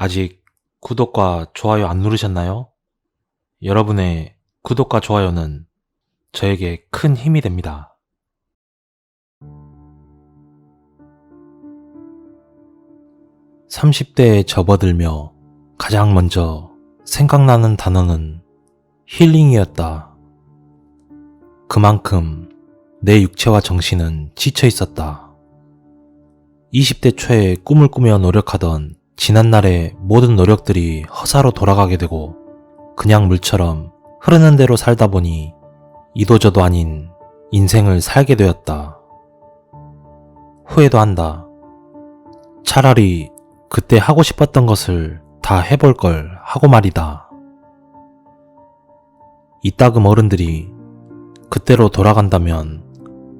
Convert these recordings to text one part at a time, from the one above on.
아직 구독과 좋아요 안 누르셨나요? 여러분의 구독과 좋아요는 저에게 큰 힘이 됩니다. 30대에 접어들며 가장 먼저 생각나는 단어는 힐링이었다. 그만큼 내 육체와 정신은 지쳐 있었다. 20대 초에 꿈을 꾸며 노력하던 지난날의 모든 노력들이 허사로 돌아가게 되고 그냥 물처럼 흐르는 대로 살다 보니 이도저도 아닌 인생을 살게 되었다. 후회도 한다. 차라리 그때 하고 싶었던 것을 다 해볼 걸 하고 말이다. 이따금 어른들이 그때로 돌아간다면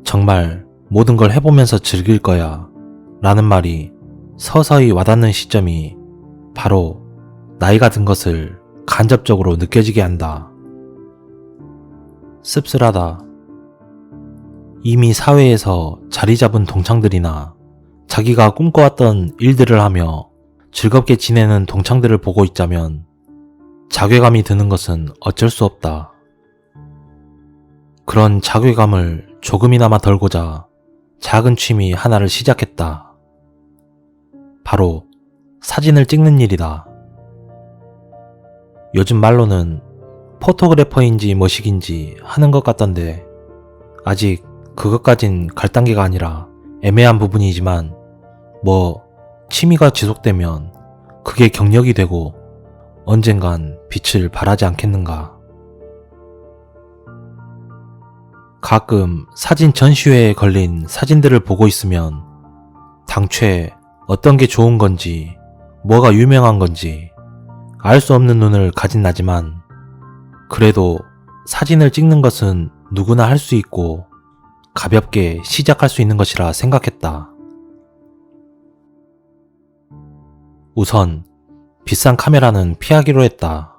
정말 모든 걸 해보면서 즐길 거야 라는 말이 서서히 와닿는 시점이 바로 나이가 든 것을 간접적으로 느껴지게 한다. 씁쓸하다. 이미 사회에서 자리 잡은 동창들이나 자기가 꿈꿔왔던 일들을 하며 즐겁게 지내는 동창들을 보고 있자면 자괴감이 드는 것은 어쩔 수 없다. 그런 자괴감을 조금이나마 덜고자 작은 취미 하나를 시작했다. 바로 사진을 찍는 일이다. 요즘 말로는 포토그래퍼인지 뭐시긴지 하는 것 같던데 아직 그것까진 갈 단계가 아니라 애매한 부분이지만 뭐 취미가 지속되면 그게 경력이 되고 언젠간 빛을 발하지 않겠는가. 가끔 사진 전시회에 걸린 사진들을 보고 있으면 당최 어떤 게 좋은 건지 뭐가 유명한 건지 알 수 없는 눈을 가진 나지만 그래도 사진을 찍는 것은 누구나 할 수 있고 가볍게 시작할 수 있는 것이라 생각했다. 우선 비싼 카메라는 피하기로 했다.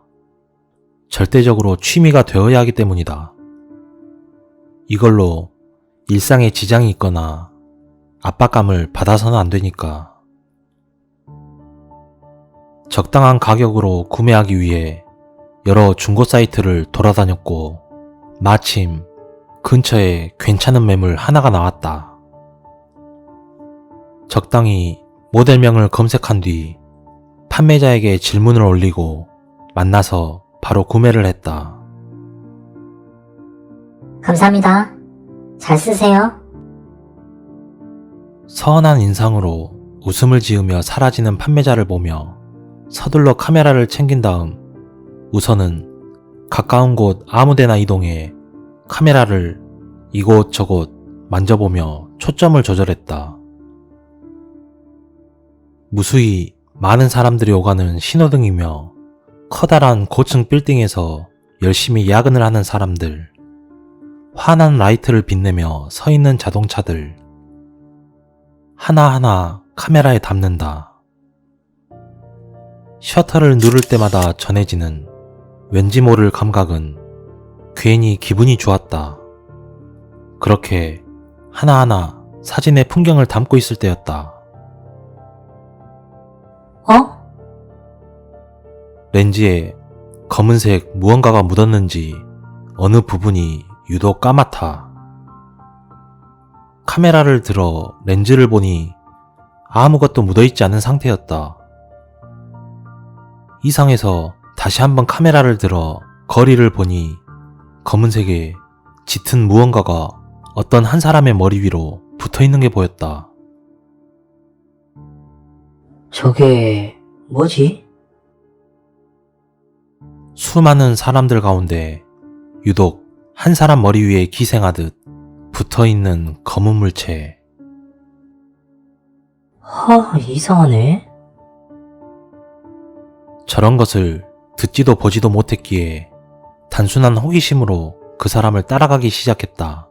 절대적으로 취미가 되어야 하기 때문이다. 이걸로 일상에 지장이 있거나 압박감을 받아서는 안 되니까. 적당한 가격으로 구매하기 위해 여러 중고 사이트를 돌아다녔고 마침 근처에 괜찮은 매물 하나가 나왔다. 적당히 모델명을 검색한 뒤 판매자에게 질문을 올리고 만나서 바로 구매를 했다. 감사합니다. 잘 쓰세요. 서운한 인상으로 웃음을 지으며 사라지는 판매자를 보며 서둘러 카메라를 챙긴 다음 우선은 가까운 곳 아무데나 이동해 카메라를 이곳저곳 만져보며 초점을 조절했다. 무수히 많은 사람들이 오가는 신호등이며 커다란 고층 빌딩에서 열심히 야근을 하는 사람들, 환한 라이트를 빛내며 서 있는 자동차들, 하나하나 카메라에 담는다. 셔터를 누를 때마다 전해지는 왠지 모를 감각은 괜히 기분이 좋았다. 그렇게 하나하나 사진의 풍경을 담고 있을 때였다. 어? 렌즈에 검은색 무언가가 묻었는지 어느 부분이 유독 까맣다. 카메라를 들어 렌즈를 보니 아무것도 묻어있지 않은 상태였다. 이상해서 다시 한번 카메라를 들어 거리를 보니 검은색의 짙은 무언가가 어떤 한 사람의 머리 위로 붙어있는 게 보였다. 저게 뭐지? 수많은 사람들 가운데 유독 한 사람 머리 위에 기생하듯 붙어있는 검은 물체. 이상하네. 저런 것을 듣지도 보지도 못했기에 단순한 호기심으로 그 사람을 따라가기 시작했다.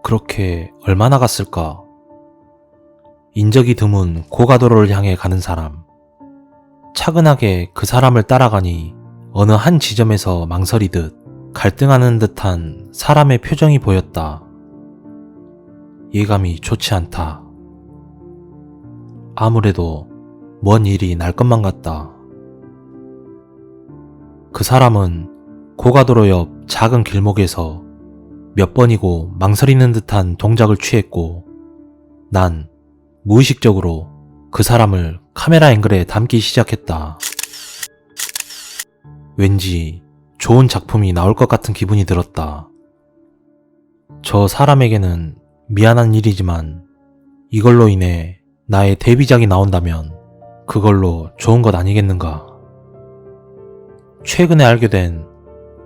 그렇게 얼마나 갔을까? 인적이 드문 고가도로를 향해 가는 사람. 차근하게 그 사람을 따라가니 어느 한 지점에서 망설이듯 갈등하는 듯한 사람의 표정이 보였다. 예감이 좋지 않다. 아무래도 뭔 일이 날 것만 같다. 그 사람은 고가도로 옆 작은 길목에서 몇 번이고 망설이는 듯한 동작을 취했고, 난 무의식적으로 그 사람을 카메라 앵글에 담기 시작했다. 왠지 좋은 작품이 나올 것 같은 기분이 들었다. 저 사람에게는 미안한 일이지만 이걸로 인해 나의 데뷔작이 나온다면 그걸로 좋은 것 아니겠는가. 최근에 알게 된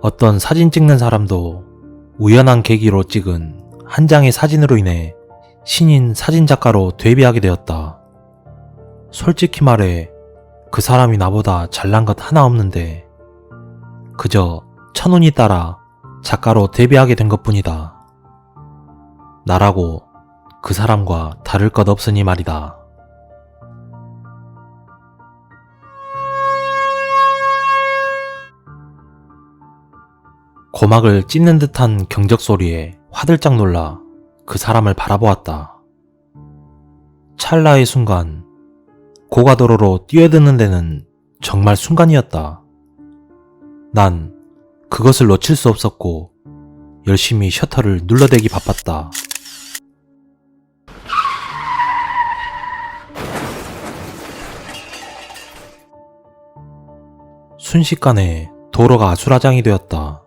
어떤 사진 찍는 사람도 우연한 계기로 찍은 한 장의 사진으로 인해 신인 사진작가로 데뷔하게 되었다. 솔직히 말해 그 사람이 나보다 잘난 것 하나 없는데 그저 천운이 따라 작가로 데뷔하게 된 것뿐이다. 나라고 그 사람과 다를 것 없으니 말이다. 고막을 찢는 듯한 경적 소리에 화들짝 놀라 그 사람을 바라보았다. 찰나의 순간, 고가도로로 뛰어드는 데는 정말 순간이었다. 난 그것을 놓칠 수 없었고 열심히 셔터를 눌러대기 바빴다. 순식간에 도로가 아수라장이 되었다.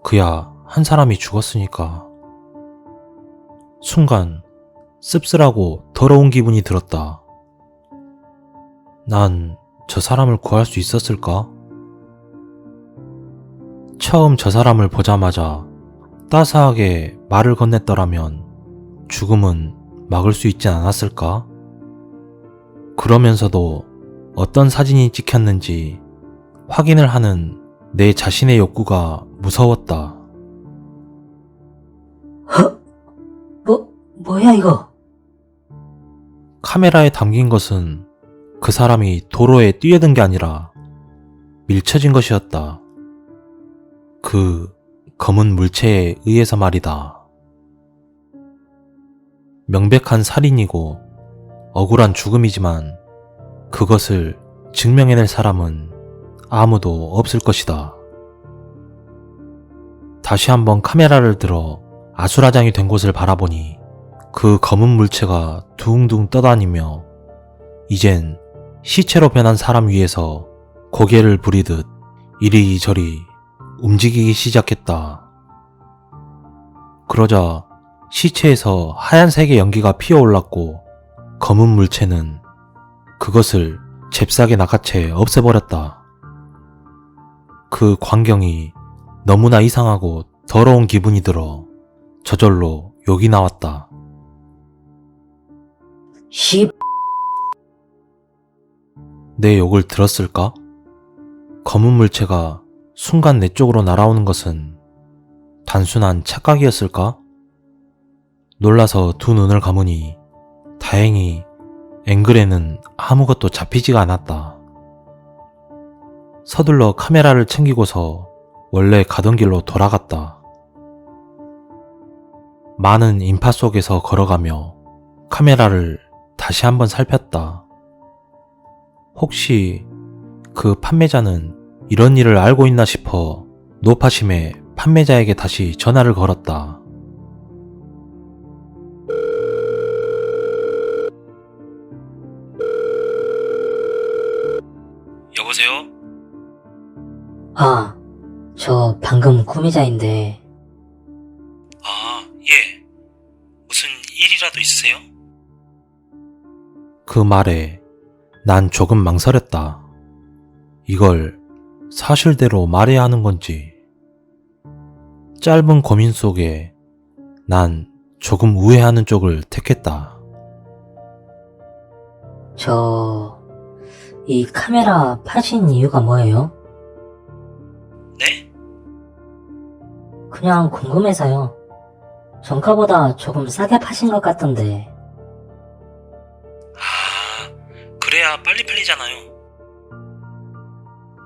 그야 한 사람이 죽었으니까. 순간 씁쓸하고 더러운 기분이 들었다. 난 저 사람을 구할 수 있었을까? 처음 저 사람을 보자마자 따스하게 말을 건넸더라면 죽음은 막을 수 있지 않았을까? 그러면서도 어떤 사진이 찍혔는지 확인을 하는 내 자신의 욕구가 무서웠다. 뭐야 이거? 카메라에 담긴 것은 그 사람이 도로에 뛰어든 게 아니라 밀쳐진 것이었다. 그 검은 물체에 의해서 말이다. 명백한 살인이고 억울한 죽음이지만 그것을 증명해낼 사람은 아무도 없을 것이다. 다시 한번 카메라를 들어 아수라장이 된 곳을 바라보니 그 검은 물체가 둥둥 떠다니며 이젠 시체로 변한 사람 위에서 고개를 부리듯 이리저리 움직이기 시작했다. 그러자 시체에서 하얀색의 연기가 피어올랐고 검은 물체는 그것을 잽싸게 낚아채 없애버렸다. 그 광경이 너무나 이상하고 더러운 기분이 들어 저절로 욕이 나왔다. 내 욕을 들었을까? 검은 물체가 순간 내 쪽으로 날아오는 것은 단순한 착각이었을까? 놀라서 두 눈을 감으니 다행히 앵글에는 아무것도 잡히지가 않았다. 서둘러 카메라를 챙기고서 원래 가던 길로 돌아갔다. 많은 인파 속에서 걸어가며 카메라를 다시 한번 살폈다. 혹시 그 판매자는 이런 일을 알고 있나 싶어 노파심에 판매자에게 다시 전화를 걸었다. 여보세요? 저 방금 구매자인데 예. 무슨 일이라도 있으세요? 그 말에 난 조금 망설였다. 이걸 사실대로 말해야 하는 건지. 짧은 고민 속에 난 조금 우회하는 쪽을 택했다. 이 카메라 파신 이유가 뭐예요? 네? 그냥 궁금해서요. 정가보다 조금 싸게 파신 것 같던데. 그래야 빨리 팔리잖아요.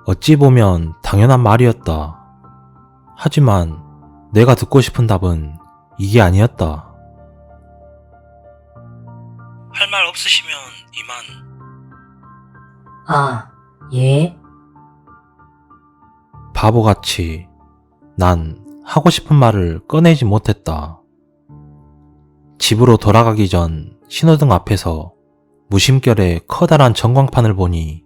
어찌 보면 당연한 말이었다. 하지만 내가 듣고 싶은 답은 이게 아니었다. 할 말 없으시면 이만. 아, 예? 바보같이 난 하고 싶은 말을 꺼내지 못했다. 집으로 돌아가기 전 신호등 앞에서 무심결에 커다란 전광판을 보니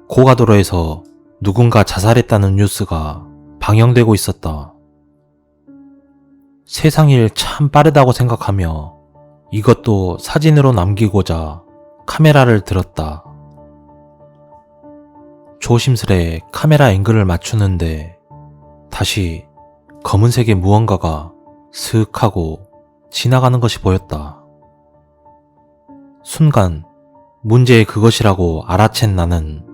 고가도로에서 누군가 자살했다는 뉴스가 방영되고 있었다. 세상일 참 빠르다고 생각하며 이것도 사진으로 남기고자 카메라를 들었다. 조심스레 카메라 앵글을 맞추는데 다시 검은색의 무언가가 슥 하고 지나가는 것이 보였다. 순간 문제의 그것이라고 알아챈 나는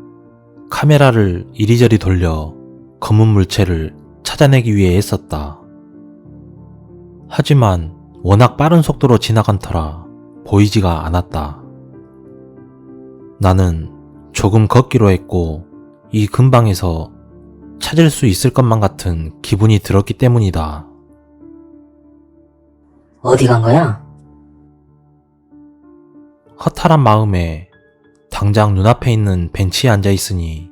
카메라를 이리저리 돌려 검은 물체를 찾아내기 위해 애썼다. 하지만 워낙 빠른 속도로 지나간 터라 보이지가 않았다. 나는 조금 걷기로 했고 이 근방에서 찾을 수 있을 것만 같은 기분이 들었기 때문이다. 어디 간 거야? 허탈한 마음에 당장 눈앞에 있는 벤치에 앉아 있으니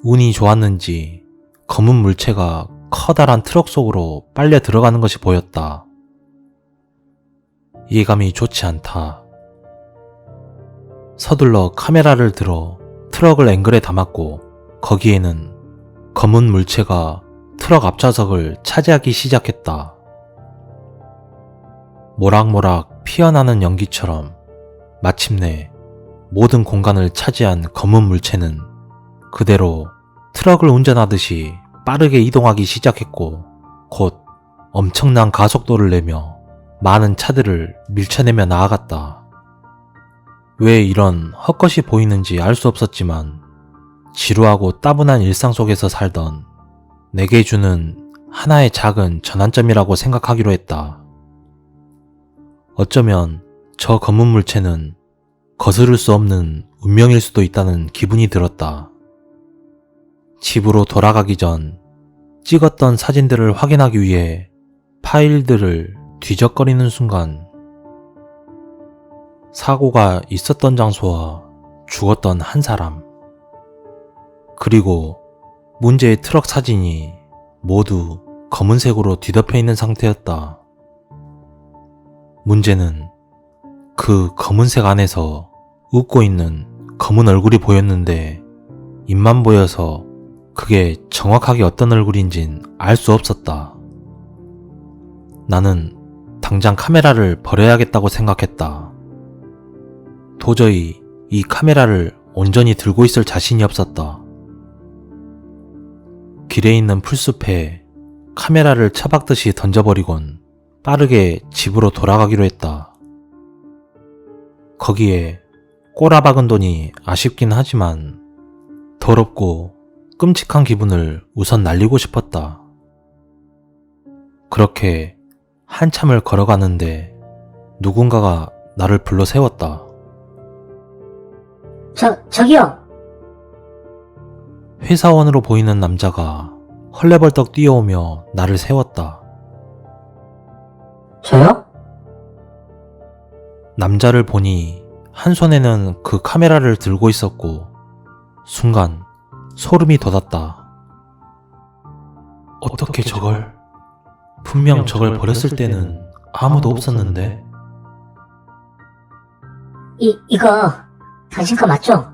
운이 좋았는지 검은 물체가 커다란 트럭 속으로 빨려 들어가는 것이 보였다. 예감이 좋지 않다. 서둘러 카메라를 들어 트럭을 앵글에 담았고 거기에는 검은 물체가 트럭 앞좌석을 차지하기 시작했다. 모락모락 피어나는 연기처럼 마침내 모든 공간을 차지한 검은 물체는 그대로 트럭을 운전하듯이 빠르게 이동하기 시작했고 곧 엄청난 가속도를 내며 많은 차들을 밀쳐내며 나아갔다. 왜 이런 헛것이 보이는지 알 수 없었지만 지루하고 따분한 일상 속에서 살던 내게 주는 하나의 작은 전환점이라고 생각하기로 했다. 어쩌면 저 검은 물체는 거스를 수 없는 운명일 수도 있다는 기분이 들었다. 집으로 돌아가기 전 찍었던 사진들을 확인하기 위해 파일들을 뒤적거리는 순간 사고가 있었던 장소와 죽었던 한 사람, 그리고 문제의 트럭 사진이 모두 검은색으로 뒤덮여 있는 상태였다. 문제는 그 검은색 안에서 웃고 있는 검은 얼굴이 보였는데 입만 보여서 그게 정확하게 어떤 얼굴인진 알 수 없었다. 나는 당장 카메라를 버려야겠다고 생각했다. 도저히 이 카메라를 온전히 들고 있을 자신이 없었다. 길에 있는 풀숲에 카메라를 처박듯이 던져버리곤 빠르게 집으로 돌아가기로 했다. 거기에 꼬라박은 돈이 아쉽긴 하지만 더럽고 끔찍한 기분을 우선 날리고 싶었다. 그렇게 한참을 걸어가는데 누군가가 나를 불러 세웠다. 저기요! 회사원으로 보이는 남자가 헐레벌떡 뛰어오며 나를 세웠다. 저요? 남자를 보니 한 손에는 그 카메라를 들고 있었고 순간 소름이 돋았다. 어떻게 저걸? 분명 저걸 버렸을 때는 아무도 없었는데. 이거 당신 거 맞죠?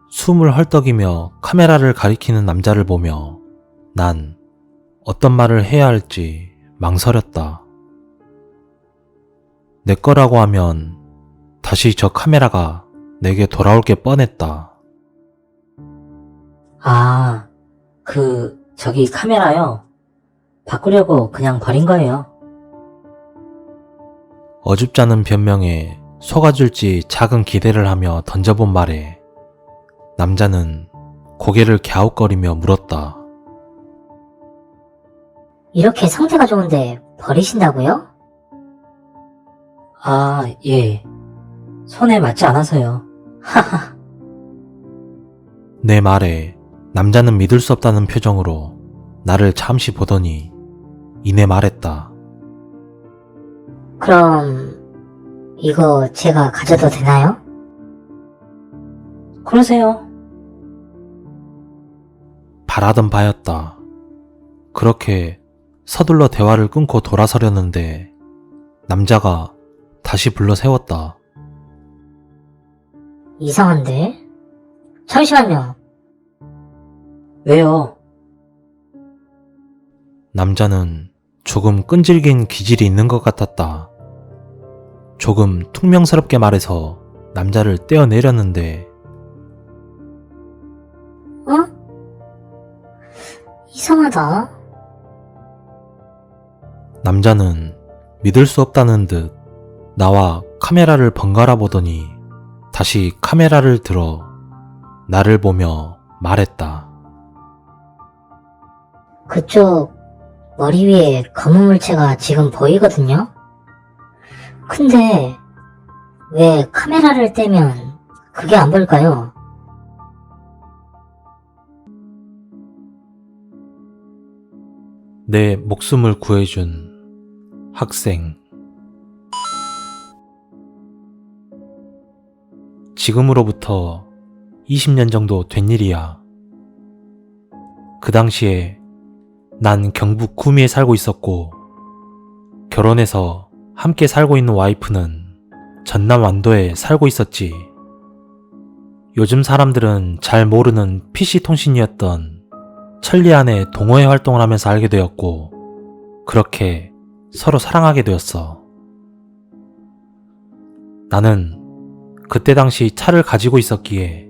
숨을 헐떡이며 카메라를 가리키는 남자를 보며 난 어떤 말을 해야 할지 망설였다. 내 거라고 하면 다시 저 카메라가 내게 돌아올 게 뻔했다. 아, 저기 카메라요. 바꾸려고 그냥 버린 거예요. 어줍지 않은 변명에 속아줄지 작은 기대를 하며 던져본 말에 남자는 고개를 갸웃거리며 물었다. 이렇게 상태가 좋은데 버리신다고요? 아, 예. 손에 맞지 않아서요. 하하. 내 말에 남자는 믿을 수 없다는 표정으로 나를 잠시 보더니 이내 말했다. 그럼 이거 제가 가져도 되나요? 그러세요. 바라던 바였다. 그렇게 서둘러 대화를 끊고 돌아서려는데 남자가 다시 불러 세웠다. 이상한데? 잠시만요. 왜요? 남자는 조금 끈질긴 기질이 있는 것 같았다. 조금 퉁명스럽게 말해서 남자를 떼어내렸는데 어? 이상하다. 남자는 믿을 수 없다는 듯 나와 카메라를 번갈아 보더니 다시 카메라를 들어 나를 보며 말했다. 그쪽 머리 위에 검은 물체가 지금 보이거든요? 근데 왜 카메라를 떼면 그게 안 보일까요? 내 목숨을 구해준 학생. 지금으로부터 20년 정도 된 일이야. 그 당시에 난 경북 구미에 살고 있었고 결혼해서 함께 살고 있는 와이프는 전남 완도에 살고 있었지. 요즘 사람들은 잘 모르는 PC통신이었던 천리안의 동호회 활동을 하면서 알게 되었고 그렇게 서로 사랑하게 되었어. 나는 그때 당시 차를 가지고 있었기에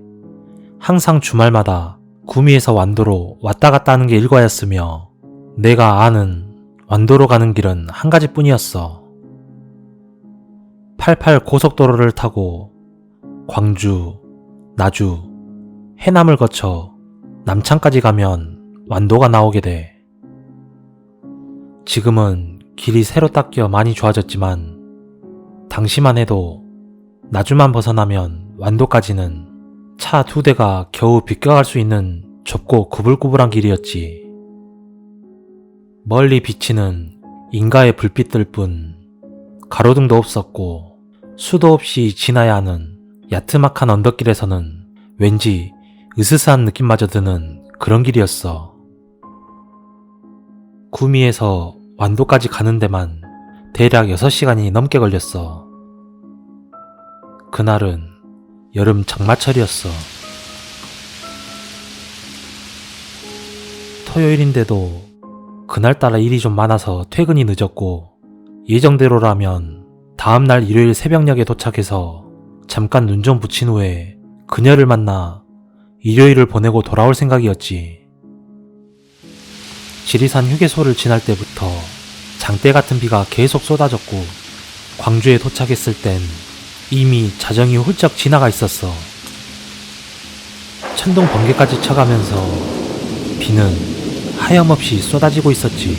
항상 주말마다 구미에서 완도로 왔다 갔다 하는 게 일과였으며 내가 아는 완도로 가는 길은 한 가지뿐이었어. 88 고속도로를 타고 광주, 나주, 해남을 거쳐 남창까지 가면 완도가 나오게 돼. 지금은 길이 새로 닦여 많이 좋아졌지만 당시만 해도 나주만 벗어나면 완도까지는 차 2대가 겨우 비껴갈 수 있는 좁고 구불구불한 길이었지. 멀리 비치는 인가의 불빛들 뿐 가로등도 없었고 수도 없이 지나야 하는 야트막한 언덕길에서는 왠지 으스스한 느낌마저 드는 그런 길이었어. 구미에서 완도까지 가는 데만 대략 6시간이 넘게 걸렸어. 그날은 여름 장마철이었어. 토요일인데도 그날따라 일이 좀 많아서 퇴근이 늦었고 예정대로라면 다음날 일요일 새벽녘에 도착해서 잠깐 눈 좀 붙인 후에 그녀를 만나 일요일을 보내고 돌아올 생각이었지. 지리산 휴게소를 지날 때부터 장대 같은 비가 계속 쏟아졌고 광주에 도착했을 땐 이미 자정이 훌쩍 지나가 있었어. 천둥 번개까지 쳐가면서 비는 하염없이 쏟아지고 있었지.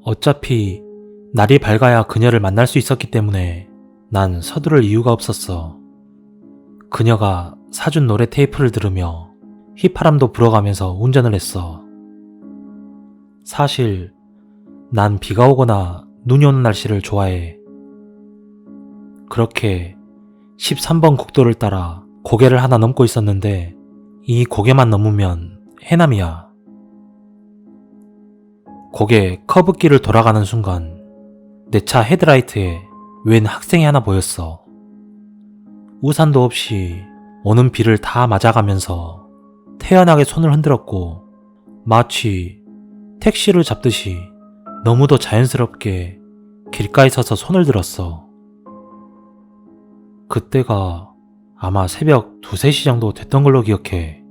어차피 날이 밝아야 그녀를 만날 수 있었기 때문에 난 서두를 이유가 없었어. 그녀가 사준 노래 테이프를 들으며 휘파람도 불어가면서 운전을 했어. 사실 난 비가 오거나 눈이 오는 날씨를 좋아해. 그렇게 13번 국도를 따라 고개를 하나 넘고 있었는데 이 고개만 넘으면 해남이야. 고개 커브길을 돌아가는 순간 내 차 헤드라이트에 웬 학생이 하나 보였어. 우산도 없이 오는 비를 다 맞아가면서 태연하게 손을 흔들었고 마치 택시를 잡듯이 너무도 자연스럽게 길가에 서서 손을 들었어. 그때가 아마 새벽 2, 3시 정도 됐던 걸로 기억해.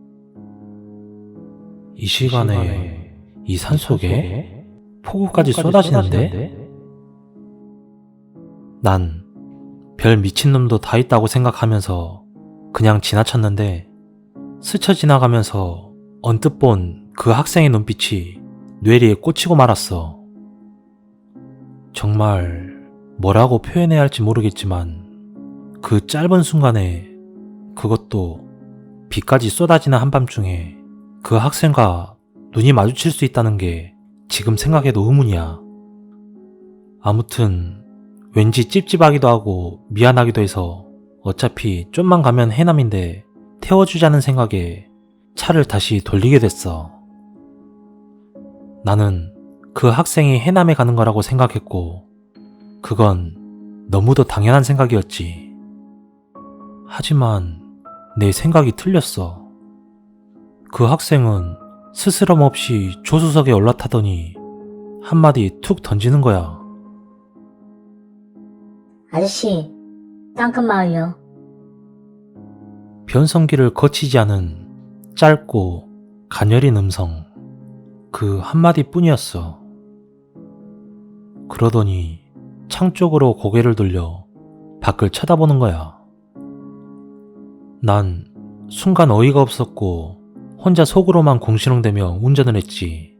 이 시간에 이 산속에 폭우까지 쏟아지는데? 난 별 미친놈도 다 있다고 생각하면서 그냥 지나쳤는데 스쳐 지나가면서 언뜻 본 그 학생의 눈빛이 뇌리에 꽂히고 말았어. 정말 뭐라고 표현해야 할지 모르겠지만 그 짧은 순간에, 그것도 비까지 쏟아지는 한밤중에 그 학생과 눈이 마주칠 수 있다는 게 지금 생각해도 의문이야. 아무튼 왠지 찝찝하기도 하고 미안하기도 해서 어차피 좀만 가면 해남인데 태워주자는 생각에 차를 다시 돌리게 됐어. 나는 그 학생이 해남에 가는 거라고 생각했고 그건 너무도 당연한 생각이었지. 하지만 내 생각이 틀렸어. 그 학생은 스스럼 없이 조수석에 올라타더니 한마디 툭 던지는 거야. 아저씨, 땅끝마을요. 변성기를 거치지 않은 짧고 가녀린 음성. 그 한마디뿐이었어. 그러더니 창 쪽으로 고개를 돌려 밖을 쳐다보는 거야. 난 순간 어이가 없었고 혼자 속으로만 궁시렁대며 운전을 했지.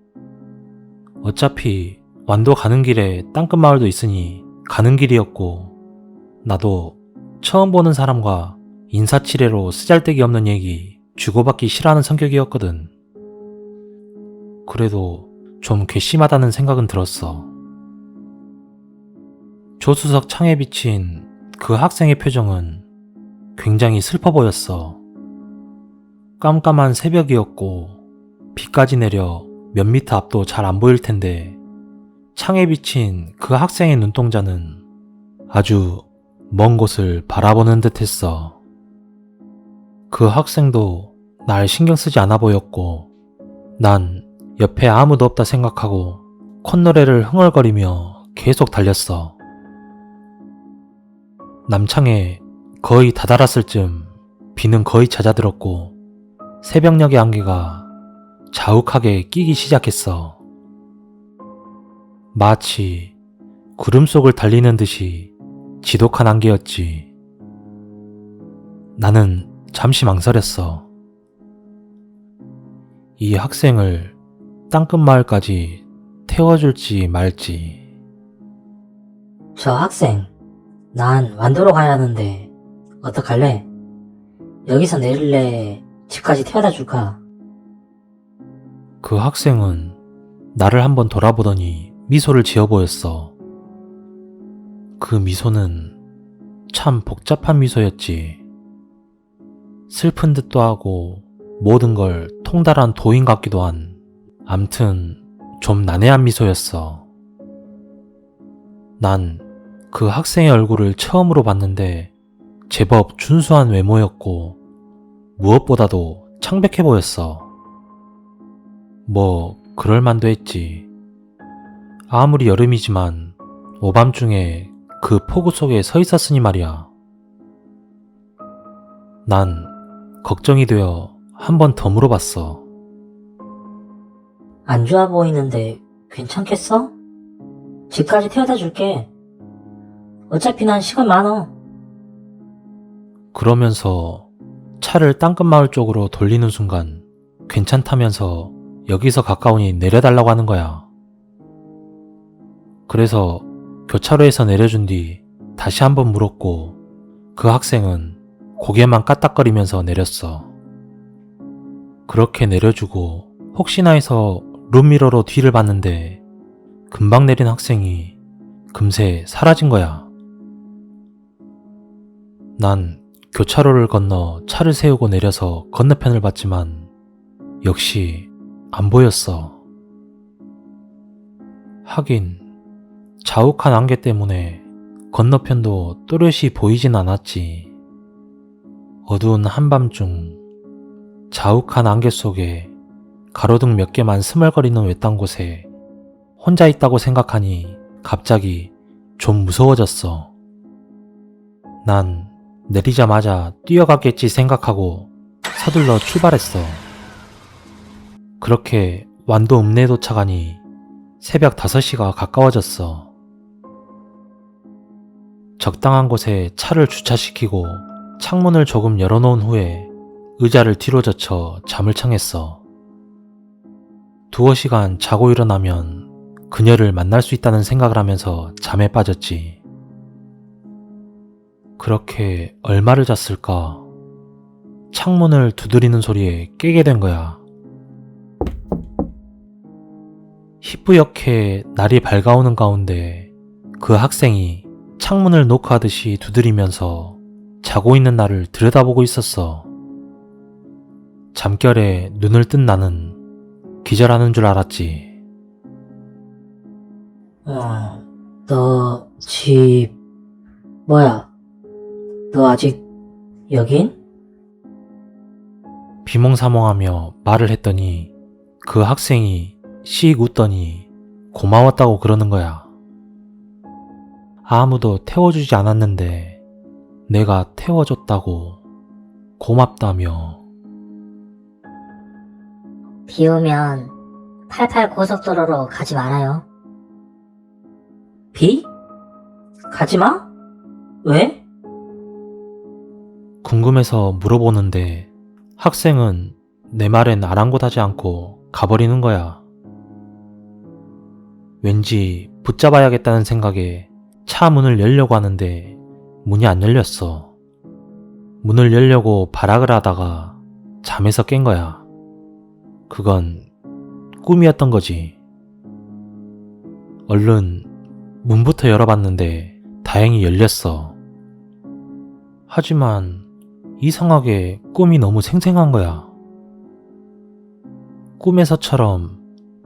어차피 완도 가는 길에 땅끝마을도 있으니 가는 길이었고 나도 처음 보는 사람과 인사치레로 쓰잘데기 없는 얘기 주고받기 싫어하는 성격이었거든. 그래도 좀 괘씸하다는 생각은 들었어. 조수석 창에 비친 그 학생의 표정은 굉장히 슬퍼 보였어. 깜깜한 새벽이었고 비까지 내려 몇 미터 앞도 잘 안 보일 텐데 창에 비친 그 학생의 눈동자는 아주 먼 곳을 바라보는 듯 했어. 그 학생도 날 신경 쓰지 않아 보였고 난 옆에 아무도 없다 생각하고 콧노래를 흥얼거리며 계속 달렸어. 남창에 거의 다다랐을 즈음 비는 거의 잦아들었고 새벽녘의 안개가 자욱하게 끼기 시작했어. 마치 구름 속을 달리는 듯이 지독한 안개였지. 나는 잠시 망설였어. 이 학생을 땅끝마을까지 태워줄지 말지. 저 학생, 난 완도로 가야 하는데 어떡할래? 여기서 내릴래? 집까지 태워다 줄까? 그 학생은 나를 한번 돌아보더니 미소를 지어 보였어. 그 미소는 참 복잡한 미소였지. 슬픈 듯도 하고 모든 걸 통달한 도인 같기도 한, 암튼 좀 난해한 미소였어. 난 그 학생의 얼굴을 처음으로 봤는데 제법 준수한 외모였고 무엇보다도 창백해 보였어. 뭐 그럴만도 했지. 아무리 여름이지만 오밤중에 그 폭우 속에 서 있었으니 말이야. 난 걱정이 되어 한 번 더 물어봤어. 안 좋아 보이는데 괜찮겠어? 집까지 태워다 줄게. 어차피 난 시간 많어. 그러면서 차를 땅끝마을 쪽으로 돌리는 순간 괜찮다면서 여기서 가까우니 내려달라고 하는 거야. 그래서 교차로에서 내려준 뒤 다시 한번 물었고 그 학생은 고개만 까딱거리면서 내렸어. 그렇게 내려주고 혹시나 해서 룸미러로 뒤를 봤는데 금방 내린 학생이 금세 사라진 거야. 난 교차로를 건너 차를 세우고 내려서 건너편을 봤지만 역시 안 보였어. 하긴 자욱한 안개 때문에 건너편도 또렷이 보이진 않았지. 어두운 한밤중 자욱한 안개 속에 가로등 몇 개만 스멀거리는 외딴 곳에 혼자 있다고 생각하니 갑자기 좀 무서워졌어. 난 내리자마자 뛰어갔겠지 생각하고 서둘러 출발했어. 그렇게 완도 읍내에 도착하니 새벽 5시가 가까워졌어. 적당한 곳에 차를 주차시키고 창문을 조금 열어놓은 후에 의자를 뒤로 젖혀 잠을 청했어. 두어 시간 자고 일어나면 그녀를 만날 수 있다는 생각을 하면서 잠에 빠졌지. 그렇게 얼마를 잤을까? 창문을 두드리는 소리에 깨게 된 거야. 희뿌옇게 날이 밝아오는 가운데 그 학생이 창문을 노크하듯이 두드리면서 자고 있는 나를 들여다보고 있었어. 잠결에 눈을 뜬 나는 기절하는 줄 알았지. 너 집... 뭐야? 너 아직 여긴? 비몽사몽하며 말을 했더니 그 학생이 씩 웃더니 고마웠다고 그러는 거야. 아무도 태워주지 않았는데 내가 태워줬다고 고맙다며. 비 오면 88 고속도로로 가지 말아요. 비? 가지 마? 왜? 궁금해서 물어보는데 학생은 내 말엔 아랑곳하지 않고 가버리는 거야. 왠지 붙잡아야겠다는 생각에 차 문을 열려고 하는데 문이 안 열렸어. 문을 열려고 발악을 하다가 잠에서 깬 거야. 그건 꿈이었던 거지. 얼른 문부터 열어봤는데 다행히 열렸어. 하지만 이상하게 꿈이 너무 생생한 거야. 꿈에서처럼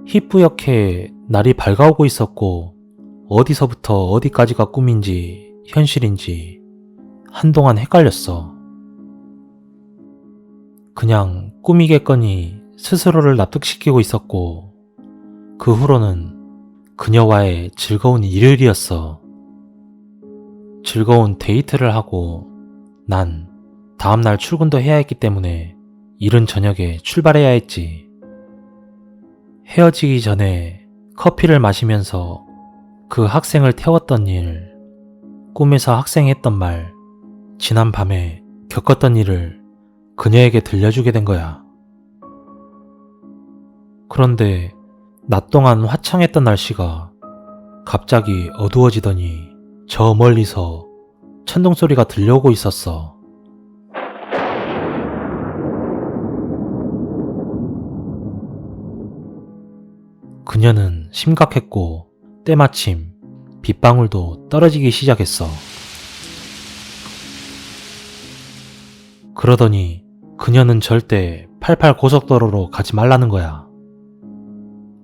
희뿌옇게 날이 밝아오고 있었고 어디서부터 어디까지가 꿈인지 현실인지 한동안 헷갈렸어. 그냥 꿈이겠거니 스스로를 납득시키고 있었고 그 후로는 그녀와의 즐거운 일요일이었어. 즐거운 데이트를 하고 난 다음날 출근도 해야 했기 때문에 이른 저녁에 출발해야 했지. 헤어지기 전에 커피를 마시면서 그 학생을 태웠던 일, 꿈에서 학생이 했던 말, 지난 밤에 겪었던 일을 그녀에게 들려주게 된 거야. 그런데 낮 동안 화창했던 날씨가 갑자기 어두워지더니 저 멀리서 천둥 소리가 들려오고 있었어. 그녀는 심각했고 때마침 빗방울도 떨어지기 시작했어. 그러더니 그녀는 절대 88 고속도로로 가지 말라는 거야.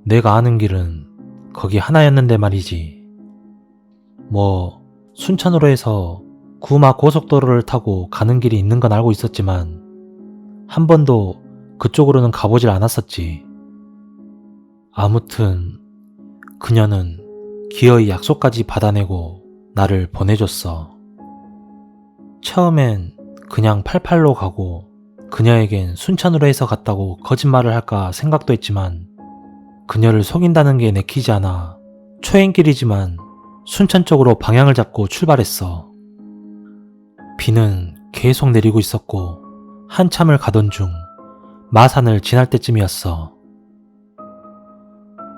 내가 아는 길은 거기 하나였는데 말이지. 뭐 순천으로 해서 구마 고속도로를 타고 가는 길이 있는 건 알고 있었지만 한 번도 그쪽으로는 가보질 않았었지. 아무튼 그녀는 기어이 약속까지 받아내고 나를 보내줬어. 처음엔 그냥 88로 가고 그녀에겐 순천으로 해서 갔다고 거짓말을 할까 생각도 했지만 그녀를 속인다는 게 내키지 않아 초행길이지만 순천 쪽으로 방향을 잡고 출발했어. 비는 계속 내리고 있었고 한참을 가던 중 마산을 지날 때쯤이었어.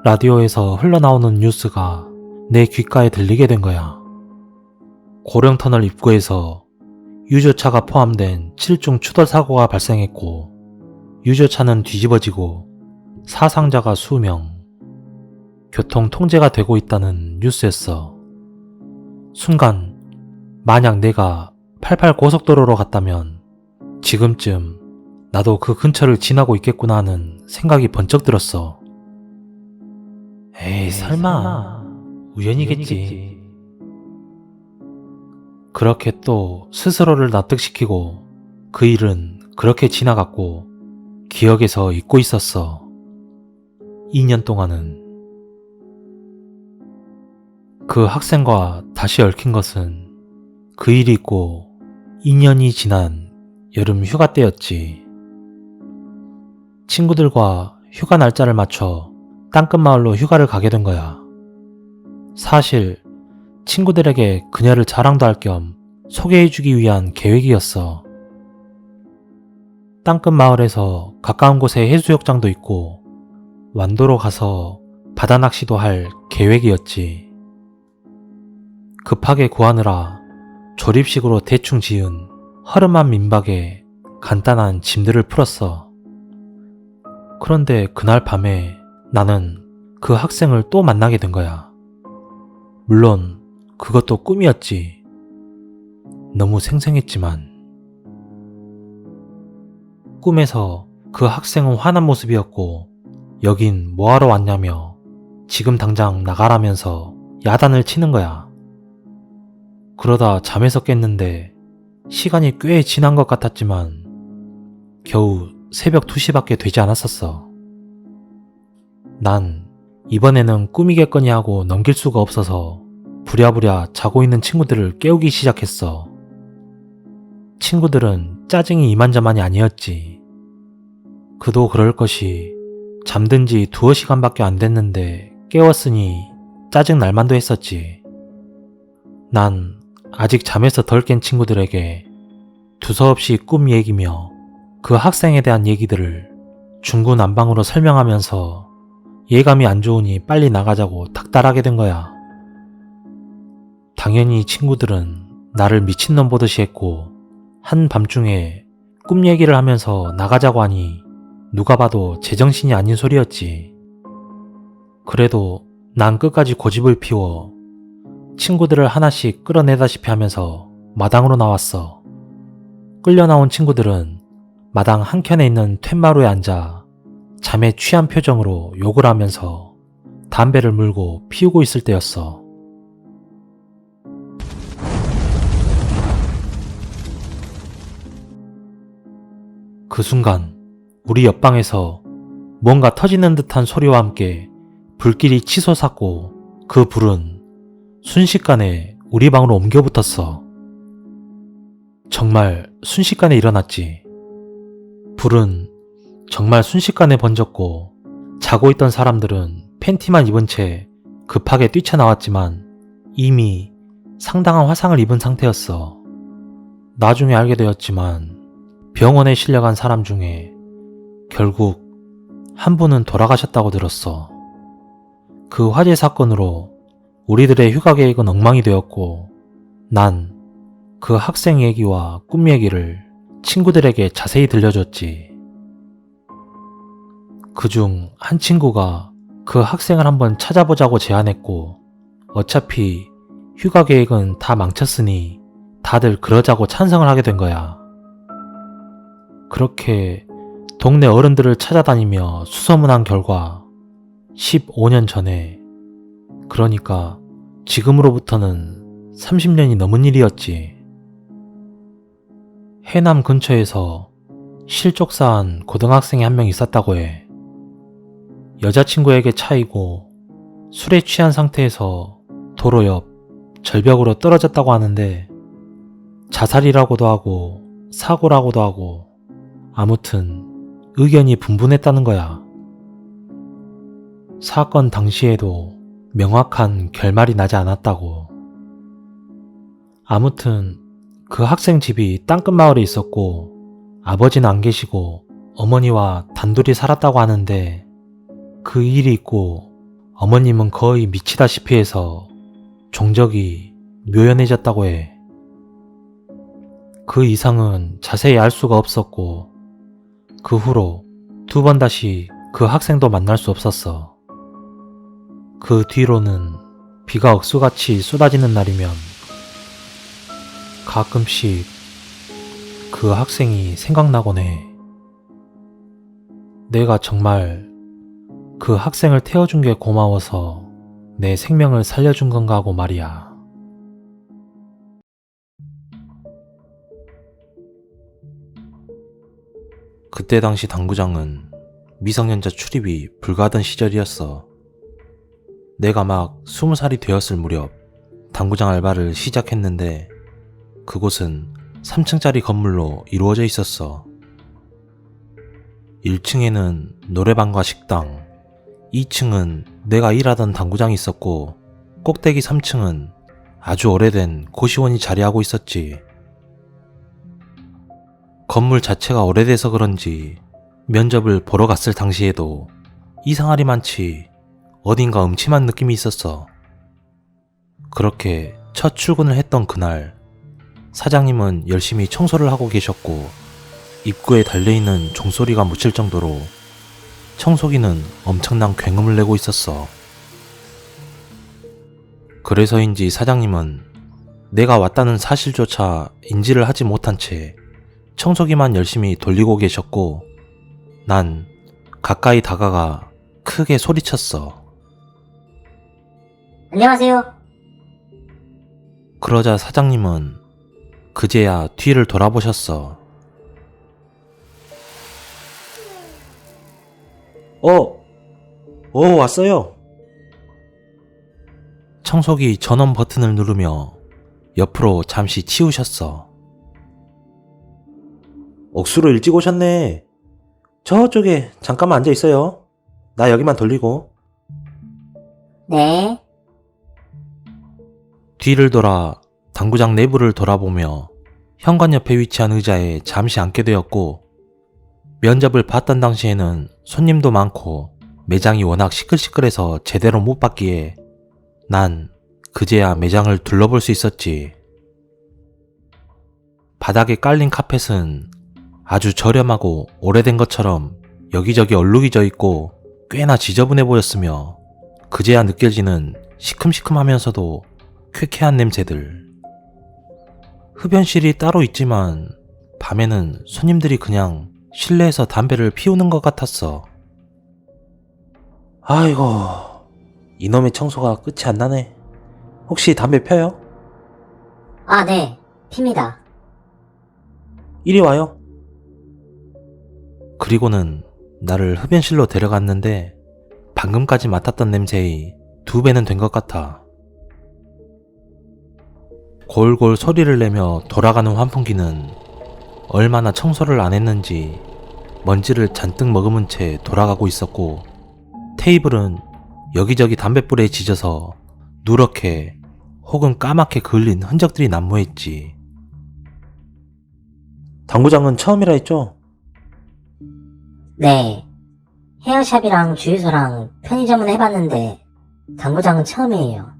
라디오에서 흘러나오는 뉴스가 내 귓가에 들리게 된 거야. 고령터널 입구에서 유조차가 포함된 7중 추돌 사고가 발생했고 유조차는 뒤집어지고 사상자가 수명, 교통 통제가 되고 있다는 뉴스였어. 순간 만약 내가 88 고속도로로 갔다면 지금쯤 나도 그 근처를 지나고 있겠구나 하는 생각이 번쩍 들었어. 에이 설마 우연이겠지. 그렇게 또 스스로를 납득시키고 그 일은 그렇게 지나갔고 기억에서 잊고 있었어. 2년 동안은. 그 학생과 다시 얽힌 것은 그 일이 있고 2년이 지난 여름 휴가 때였지. 친구들과 휴가 날짜를 맞춰 땅끝마을로 휴가를 가게 된 거야. 사실 친구들에게 그녀를 자랑도 할 겸 소개해주기 위한 계획이었어. 땅끝마을에서 가까운 곳에 해수욕장도 있고 완도로 가서 바다 낚시도 할 계획이었지. 급하게 구하느라 조립식으로 대충 지은 허름한 민박에 간단한 짐들을 풀었어. 그런데 그날 밤에 나는 그 학생을 또 만나게 된 거야. 물론 그것도 꿈이었지. 너무 생생했지만. 꿈에서 그 학생은 화난 모습이었고 여긴 뭐하러 왔냐며 지금 당장 나가라면서 야단을 치는 거야. 그러다 잠에서 깼는데 시간이 꽤 지난 것 같았지만 겨우 새벽 2시밖에 되지 않았었어. 난 이번에는 꿈이겠거니 하고 넘길 수가 없어서 부랴부랴 자고 있는 친구들을 깨우기 시작했어. 친구들은 짜증이 이만저만이 아니었지. 그도 그럴 것이 잠든 지 2시간밖에 안 됐는데 깨웠으니 짜증 날 만도 했었지. 난 아직 잠에서 덜 깬 친구들에게 두서없이 꿈 얘기며 그 학생에 대한 얘기들을 중구난방으로 설명하면서 예감이 안 좋으니 빨리 나가자고 닥달하게 된 거야. 당연히 친구들은 나를 미친놈 보듯이 했고 한밤중에 꿈 얘기를 하면서 나가자고 하니 누가 봐도 제정신이 아닌 소리였지. 그래도 난 끝까지 고집을 피워 친구들을 하나씩 끌어내다시피 하면서 마당으로 나왔어. 끌려 나온 친구들은 마당 한켠에 있는 툇마루에 앉아 잠에 취한 표정으로 욕을 하면서 담배를 물고 피우고 있을 때였어. 그 순간 우리 옆방에서 뭔가 터지는 듯한 소리와 함께 불길이 치솟았고 그 불은 순식간에 우리 방으로 옮겨 붙었어. 정말 순식간에 일어났지. 불은 정말 순식간에 번졌고 자고 있던 사람들은 팬티만 입은 채 급하게 뛰쳐나왔지만 이미 상당한 화상을 입은 상태였어. 나중에 알게 되었지만 병원에 실려간 사람 중에 결국 한 분은 돌아가셨다고 들었어. 그 화재 사건으로 우리들의 휴가 계획은 엉망이 되었고 난 그 학생 얘기와 꿈 얘기를 친구들에게 자세히 들려줬지. 그중 한 친구가 그 학생을 한번 찾아보자고 제안했고 어차피 휴가 계획은 다 망쳤으니 다들 그러자고 찬성을 하게 된 거야. 그렇게 동네 어른들을 찾아다니며 수소문한 결과 15년 전에, 그러니까 지금으로부터는 30년이 넘은 일이었지. 해남 근처에서 실족사한 고등학생이 한 명 있었다고 해. 여자친구에게 차이고 술에 취한 상태에서 도로 옆 절벽으로 떨어졌다고 하는데 자살이라고도 하고 사고라고도 하고 아무튼 의견이 분분했다는 거야. 사건 당시에도 명확한 결말이 나지 않았다고. 아무튼 그 학생 집이 땅끝마을에 있었고 아버지는 안 계시고 어머니와 단둘이 살았다고 하는데 그 일이 있고 어머님은 거의 미치다시피 해서 종적이 묘연해졌다고 해. 그 이상은 자세히 알 수가 없었고 그 후로 2번 다시 그 학생도 만날 수 없었어. 그 뒤로는 비가 억수같이 쏟아지는 날이면 가끔씩 그 학생이 생각나곤 해. 내가 정말 그 학생을 태워준 게 고마워서 내 생명을 살려준 건가 하고 말이야. 그때 당시 당구장은 미성년자 출입이 불가하던 시절이었어. 내가 막 20살이 되었을 무렵 당구장 알바를 시작했는데 그곳은 3층짜리 건물로 이루어져 있었어. 1층에는 노래방과 식당, 2층은 내가 일하던 당구장이 있었고 꼭대기 3층은 아주 오래된 고시원이 자리하고 있었지. 건물 자체가 오래돼서 그런지 면접을 보러 갔을 당시에도 이상하리 많지 어딘가 음침한 느낌이 있었어. 그렇게 첫 출근을 했던 그날 사장님은 열심히 청소를 하고 계셨고 입구에 달려있는 종소리가 묻힐 정도로 청소기는 엄청난 굉음을 내고 있었어. 그래서인지 사장님은 내가 왔다는 사실조차 인지를 하지 못한 채 청소기만 열심히 돌리고 계셨고, 난 가까이 다가가 크게 소리쳤어. 안녕하세요. 그러자 사장님은 그제야 뒤를 돌아보셨어. 왔어요. 청소기 전원 버튼을 누르며 옆으로 잠시 치우셨어. 억수로 일찍 오셨네. 저쪽에 잠깐만 앉아 있어요. 나 여기만 돌리고. 네. 뒤를 돌아 당구장 내부를 돌아보며 현관 옆에 위치한 의자에 잠시 앉게 되었고, 면접을 봤던 당시에는 손님도 많고 매장이 워낙 시끌시끌해서 제대로 못 봤기에 난 그제야 매장을 둘러볼 수 있었지. 바닥에 깔린 카펫은 아주 저렴하고 오래된 것처럼 여기저기 얼룩이 져 있고 꽤나 지저분해 보였으며, 그제야 느껴지는 시큼시큼하면서도 쾌쾌한 냄새들. 흡연실이 따로 있지만 밤에는 손님들이 그냥 실내에서 담배를 피우는 것 같았어. 아이고, 이놈의 청소가 끝이 안 나네. 혹시 담배 펴요? 아, 네. 핍니다. 이리 와요. 그리고는 나를 흡연실로 데려갔는데 방금까지 맡았던 냄새의 2배는 된 것 같아. 골골 소리를 내며 돌아가는 환풍기는 얼마나 청소를 안 했는지 먼지를 잔뜩 머금은 채 돌아가고 있었고, 테이블은 여기저기 담뱃불에 지져서 누렇게 혹은 까맣게 그을린 흔적들이 난무했지. 당구장은 처음이라 했죠? 네. 헤어샵이랑 주유소랑 편의점은 해봤는데 당구장은 처음이에요.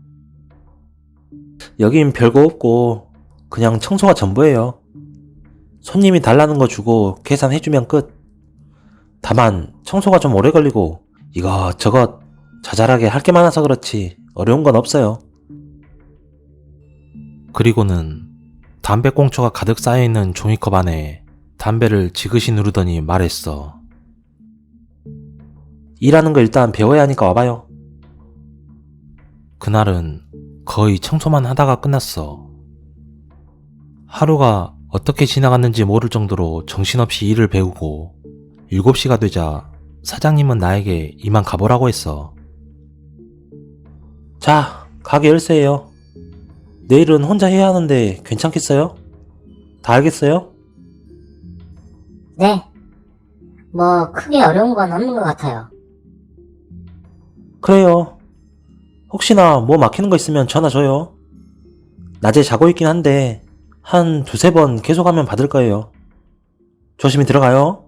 여긴 별거 없고 그냥 청소가 전부예요. 손님이 달라는 거 주고 계산해주면 끝. 다만 청소가 좀 오래 걸리고 이것저것 자잘하게 할 게 많아서 그렇지 어려운 건 없어요. 그리고는 담배꽁초가 가득 쌓여있는 종이컵 안에 담배를 지그시 누르더니 말했어. 일하는 거 일단 배워야 하니까 와봐요. 그날은 거의 청소만 하다가 끝났어. 하루가 어떻게 지나갔는지 모를 정도로 정신없이 일을 배우고 7시가 되자 사장님은 나에게 이만 가보라고 했어. 자, 가게 열쇠예요. 내일은 혼자 해야 하는데 괜찮겠어요? 다 알겠어요? 네. 뭐 크게 어려운 건 없는 것 같아요. 그래요. 혹시나 뭐 막히는 거 있으면 전화 줘요. 낮에 자고 있긴 한데 한 2-3번 계속하면 받을 거예요. 조심히 들어가요.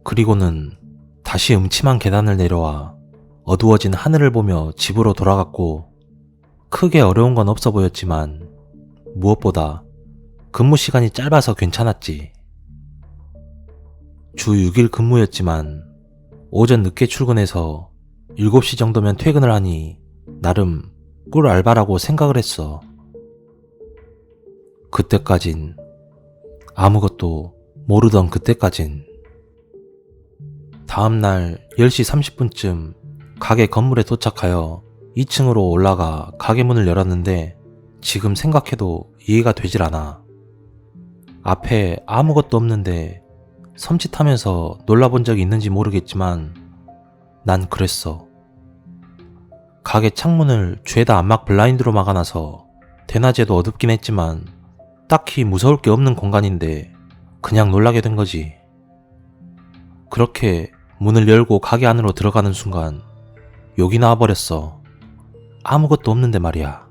그리고는 다시 음침한 계단을 내려와 어두워진 하늘을 보며 집으로 돌아갔고, 크게 어려운 건 없어 보였지만 무엇보다 근무 시간이 짧아서 괜찮았지. 주 6일 근무였지만 오전 늦게 출근해서 7시 정도면 퇴근을 하니 나름 꿀 알바라고 생각을 했어. 그때까진, 아무것도 모르던 그때까진. 다음날 10시 30분쯤 가게 건물에 도착하여 2층으로 올라가 가게 문을 열었는데 지금 생각해도 이해가 되질 않아. 앞에 아무것도 없는데 섬찟하면서 놀라본 적이 있는지 모르겠지만 난 그랬어. 가게 창문을 죄다 암막 블라인드로 막아놔서 대낮에도 어둡긴 했지만 딱히 무서울 게 없는 공간인데 그냥 놀라게 된 거지. 그렇게 문을 열고 가게 안으로 들어가는 순간 욕이 나와버렸어. 아무것도 없는데 말이야.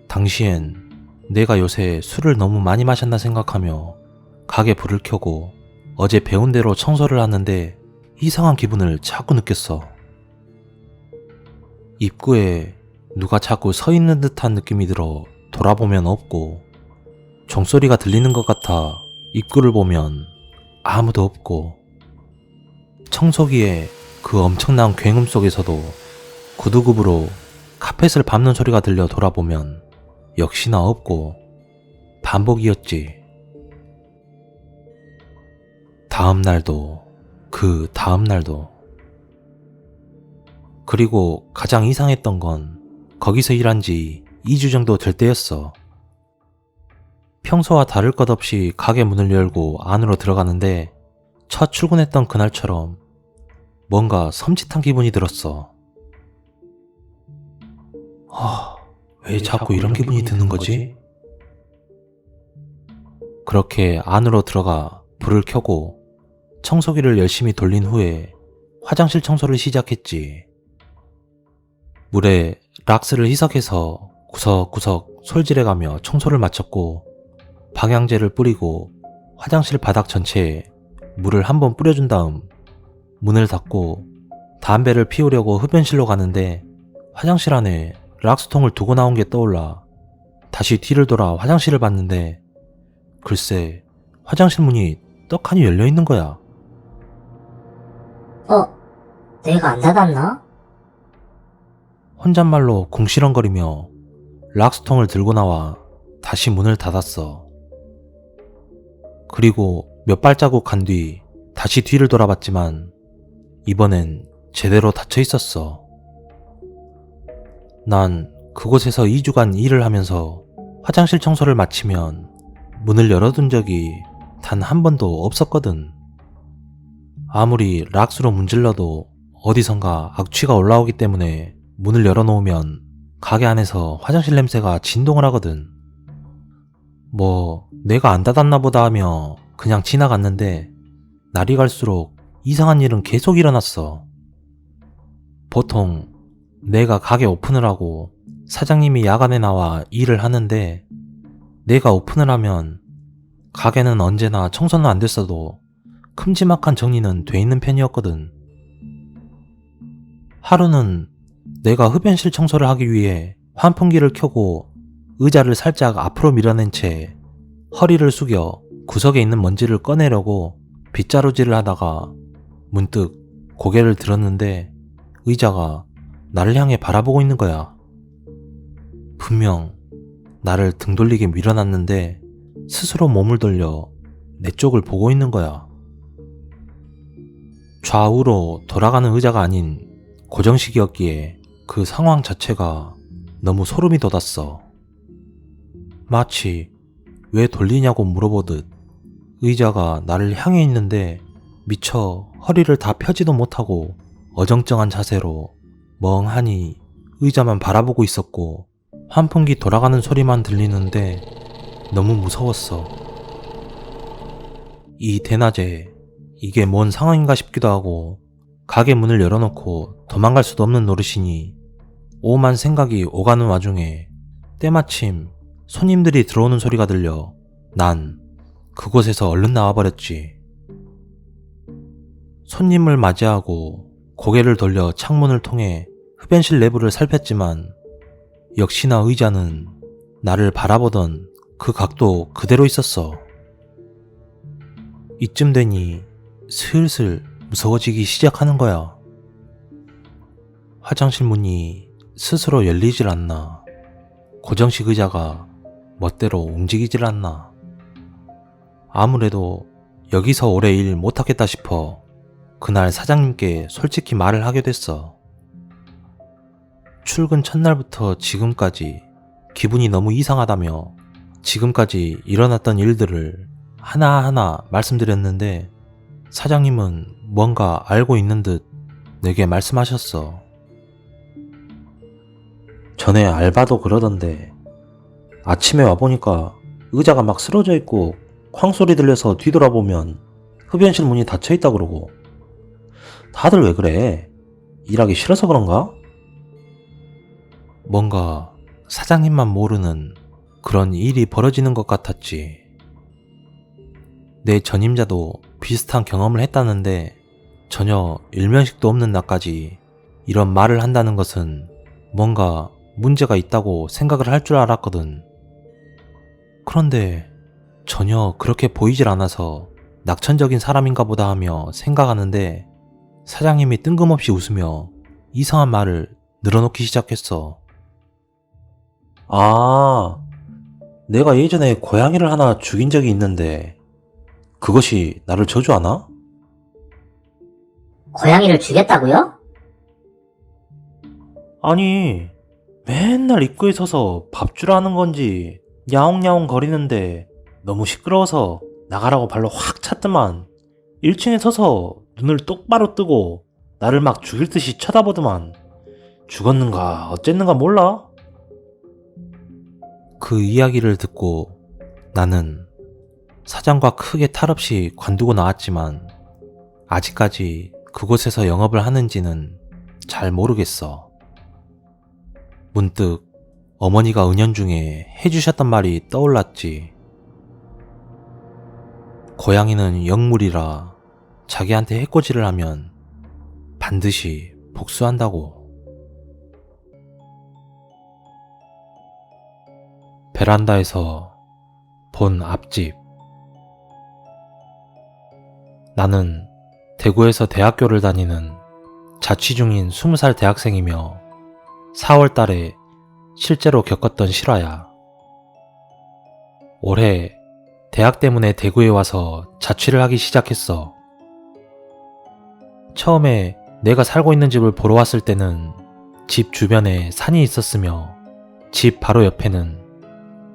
당시엔 내가 요새 술을 너무 많이 마셨나 생각하며 가게 불을 켜고 어제 배운 대로 청소를 하는데 이상한 기분을 자꾸 느꼈어. 입구에 누가 자꾸 서 있는 듯한 느낌이 들어 돌아보면 없고, 종소리가 들리는 것 같아 입구를 보면 아무도 없고, 청소기에 그 엄청난 굉음 속에서도 구두굽으로 카펫을 밟는 소리가 들려 돌아보면 역시나 없고 반복이었지. 다음 날도 그 다음 날도. 그리고 가장 이상했던 건 거기서 일한 지 2주 정도 될 때였어. 평소와 다를 것 없이 가게 문을 열고 안으로 들어가는데 첫 출근했던 그날처럼 뭔가 섬찟한 기분이 들었어. 왜 자꾸 이런 기분이 드는 거지? 그렇게 안으로 들어가 불을 켜고 청소기를 열심히 돌린 후에 화장실 청소를 시작했지. 물에 락스를 희석해서 구석구석 솔질해가며 청소를 마쳤고 방향제를 뿌리고 화장실 바닥 전체에 물을 한번 뿌려준 다음 문을 닫고 담배를 피우려고 흡연실로 가는데 화장실 안에 락스통을 두고 나온 게 떠올라 다시 뒤를 돌아 화장실을 봤는데 글쎄 화장실 문이 떡하니 열려 있는 거야. 내가 안 닫았나? 혼잣말로 궁시렁거리며 락스통을 들고 나와 다시 문을 닫았어. 그리고 몇 발자국 간 뒤 다시 뒤를 돌아봤지만 이번엔 제대로 닫혀 있었어. 난 그곳에서 2주간 일을 하면서 화장실 청소를 마치면 문을 열어둔 적이 단 한 번도 없었거든. 아무리 락스로 문질러도 어디선가 악취가 올라오기 때문에 문을 열어놓으면 가게 안에서 화장실 냄새가 진동을 하거든. 내가 안 닫았나 보다 하며 그냥 지나갔는데 날이 갈수록 이상한 일은 계속 일어났어. 보통 내가 가게 오픈을 하고 사장님이 야간에 나와 일을 하는데 내가 오픈을 하면 가게는 언제나 청소는 안 됐어도 큼지막한 정리는 돼 있는 편이었거든. 하루는 내가 흡연실 청소를 하기 위해 환풍기를 켜고 의자를 살짝 앞으로 밀어낸 채 허리를 숙여 구석에 있는 먼지를 꺼내려고 빗자루질을 하다가 문득 고개를 들었는데 의자가 나를 향해 바라보고 있는 거야. 분명 나를 등 돌리게 밀어놨는데 스스로 몸을 돌려 내 쪽을 보고 있는 거야. 좌우로 돌아가는 의자가 아닌 고정식이었기에 그 상황 자체가 너무 소름이 돋았어. 마치 왜 돌리냐고 물어보듯 의자가 나를 향해 있는데 미처 허리를 다 펴지도 못하고 어정쩡한 자세로 멍하니 의자만 바라보고 있었고 환풍기 돌아가는 소리만 들리는데 너무 무서웠어. 이 대낮에 이게 뭔 상황인가 싶기도 하고 가게 문을 열어놓고 도망갈 수도 없는 노릇이니 오만 생각이 오가는 와중에 때마침 손님들이 들어오는 소리가 들려 난 그곳에서 얼른 나와버렸지. 손님을 맞이하고 고개를 돌려 창문을 통해 흡연실 내부를 살폈지만 역시나 의자는 나를 바라보던 그 각도 그대로 있었어. 이쯤 되니 슬슬 무서워지기 시작하는 거야. 화장실 문이 스스로 열리질 않나. 고정식 의자가 멋대로 움직이질 않나. 아무래도 여기서 오래 일 못하겠다 싶어 그날 사장님께 솔직히 말을 하게 됐어. 출근 첫날부터 지금까지 기분이 너무 이상하다며 지금까지 일어났던 일들을 하나하나 말씀드렸는데 사장님은 뭔가 알고 있는 듯 내게 말씀하셨어. 전에 알바도 그러던데 아침에 와보니까 의자가 막 쓰러져 있고 쾅소리 들려서 뒤돌아보면 흡연실 문이 닫혀있다 그러고 다들 왜 그래? 일하기 싫어서 그런가? 뭔가 사장님만 모르는 그런 일이 벌어지는 것 같았지. 내 전임자도 비슷한 경험을 했다는데 전혀 일면식도 없는 나까지 이런 말을 한다는 것은 뭔가 문제가 있다고 생각을 할 줄 알았거든. 그런데 전혀 그렇게 보이질 않아서 낙천적인 사람인가 보다 하며 생각하는데 사장님이 뜬금없이 웃으며 이상한 말을 늘어놓기 시작했어. 아, 내가 예전에 고양이를 하나 죽인 적이 있는데 그것이 나를 저주하나? 고양이를 죽였다고요? 아니, 맨날 입구에 서서 밥 주라 하는 건지 야옹야옹 거리는데 너무 시끄러워서 나가라고 발로 확 찼더만 1층에 서서 눈을 똑바로 뜨고 나를 막 죽일 듯이 쳐다보더만 죽었는가 어쨌는가 몰라? 그 이야기를 듣고 나는 사장과 크게 탈없이 관두고 나왔지만 아직까지 그곳에서 영업을 하는지는 잘 모르겠어. 문득 어머니가 은연중에 해주셨던 말이 떠올랐지. 고양이는 영물이라 자기한테 해코지를 하면 반드시 복수한다고. 베란다에서 본 앞집. 나는 대구에서 대학교를 다니는 자취 중인 20살 대학생이며 4월 달에 실제로 겪었던 실화야. 올해 대학 때문에 대구에 와서 자취를 하기 시작했어. 처음에 내가 살고 있는 집을 보러 왔을 때는 집 주변에 산이 있었으며 집 바로 옆에는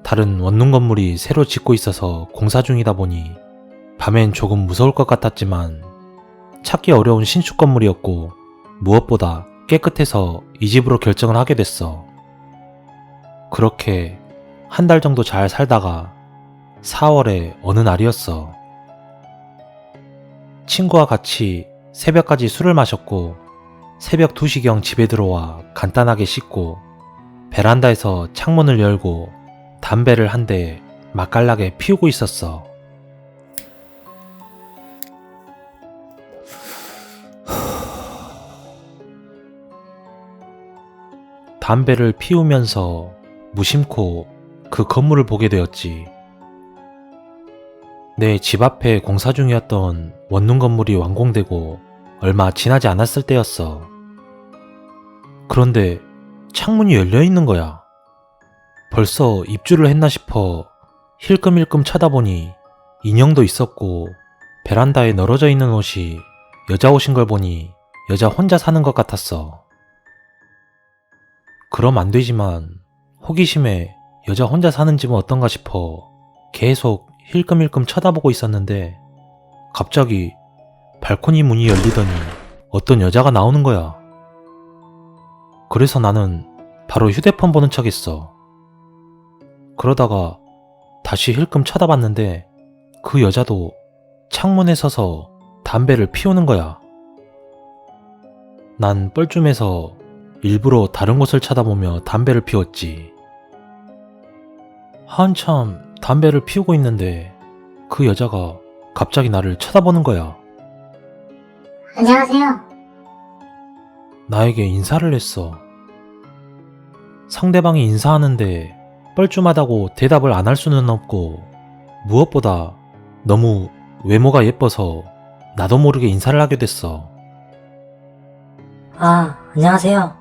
다른 원룸 건물이 새로 짓고 있어서 공사 중이다 보니 밤엔 조금 무서울 것 같았지만 찾기 어려운 신축 건물이었고 무엇보다 깨끗해서 이 집으로 결정을 하게 됐어. 그렇게 한 달 정도 잘 살다가 4월에 어느 날이었어. 친구와 같이 새벽까지 술을 마셨고 새벽 2시경 집에 들어와 간단하게 씻고 베란다에서 창문을 열고 담배를 한 대 맛깔나게 피우고 있었어. 담배를 피우면서 무심코 그 건물을 보게 되었지. 내 집 앞에 공사 중이었던 원룸 건물이 완공되고 얼마 지나지 않았을 때였어. 그런데 창문이 열려 있는 거야. 벌써 입주를 했나 싶어 힐끔힐끔 쳐다보니 인형도 있었고 베란다에 널어져 있는 옷이 여자 옷인 걸 보니 여자 혼자 사는 것 같았어. 그럼 안 되지만 호기심에 여자 혼자 사는 집은 어떤가 싶어 계속 힐끔힐끔 쳐다보고 있었는데 갑자기 발코니 문이 열리더니 어떤 여자가 나오는 거야. 그래서 나는 바로 휴대폰 보는 척 했어. 그러다가 다시 힐끔 쳐다봤는데 그 여자도 창문에 서서 담배를 피우는 거야. 난 뻘쭘해서 일부러 다른 곳을 쳐다보며 담배를 피웠지. 한참 담배를 피우고 있는데 그 여자가 갑자기 나를 쳐다보는 거야. 안녕하세요. 나에게 인사를 했어. 상대방이 인사하는데 뻘쭘하다고 대답을 안 할 수는 없고 무엇보다 너무 외모가 예뻐서 나도 모르게 인사를 하게 됐어. 안녕하세요.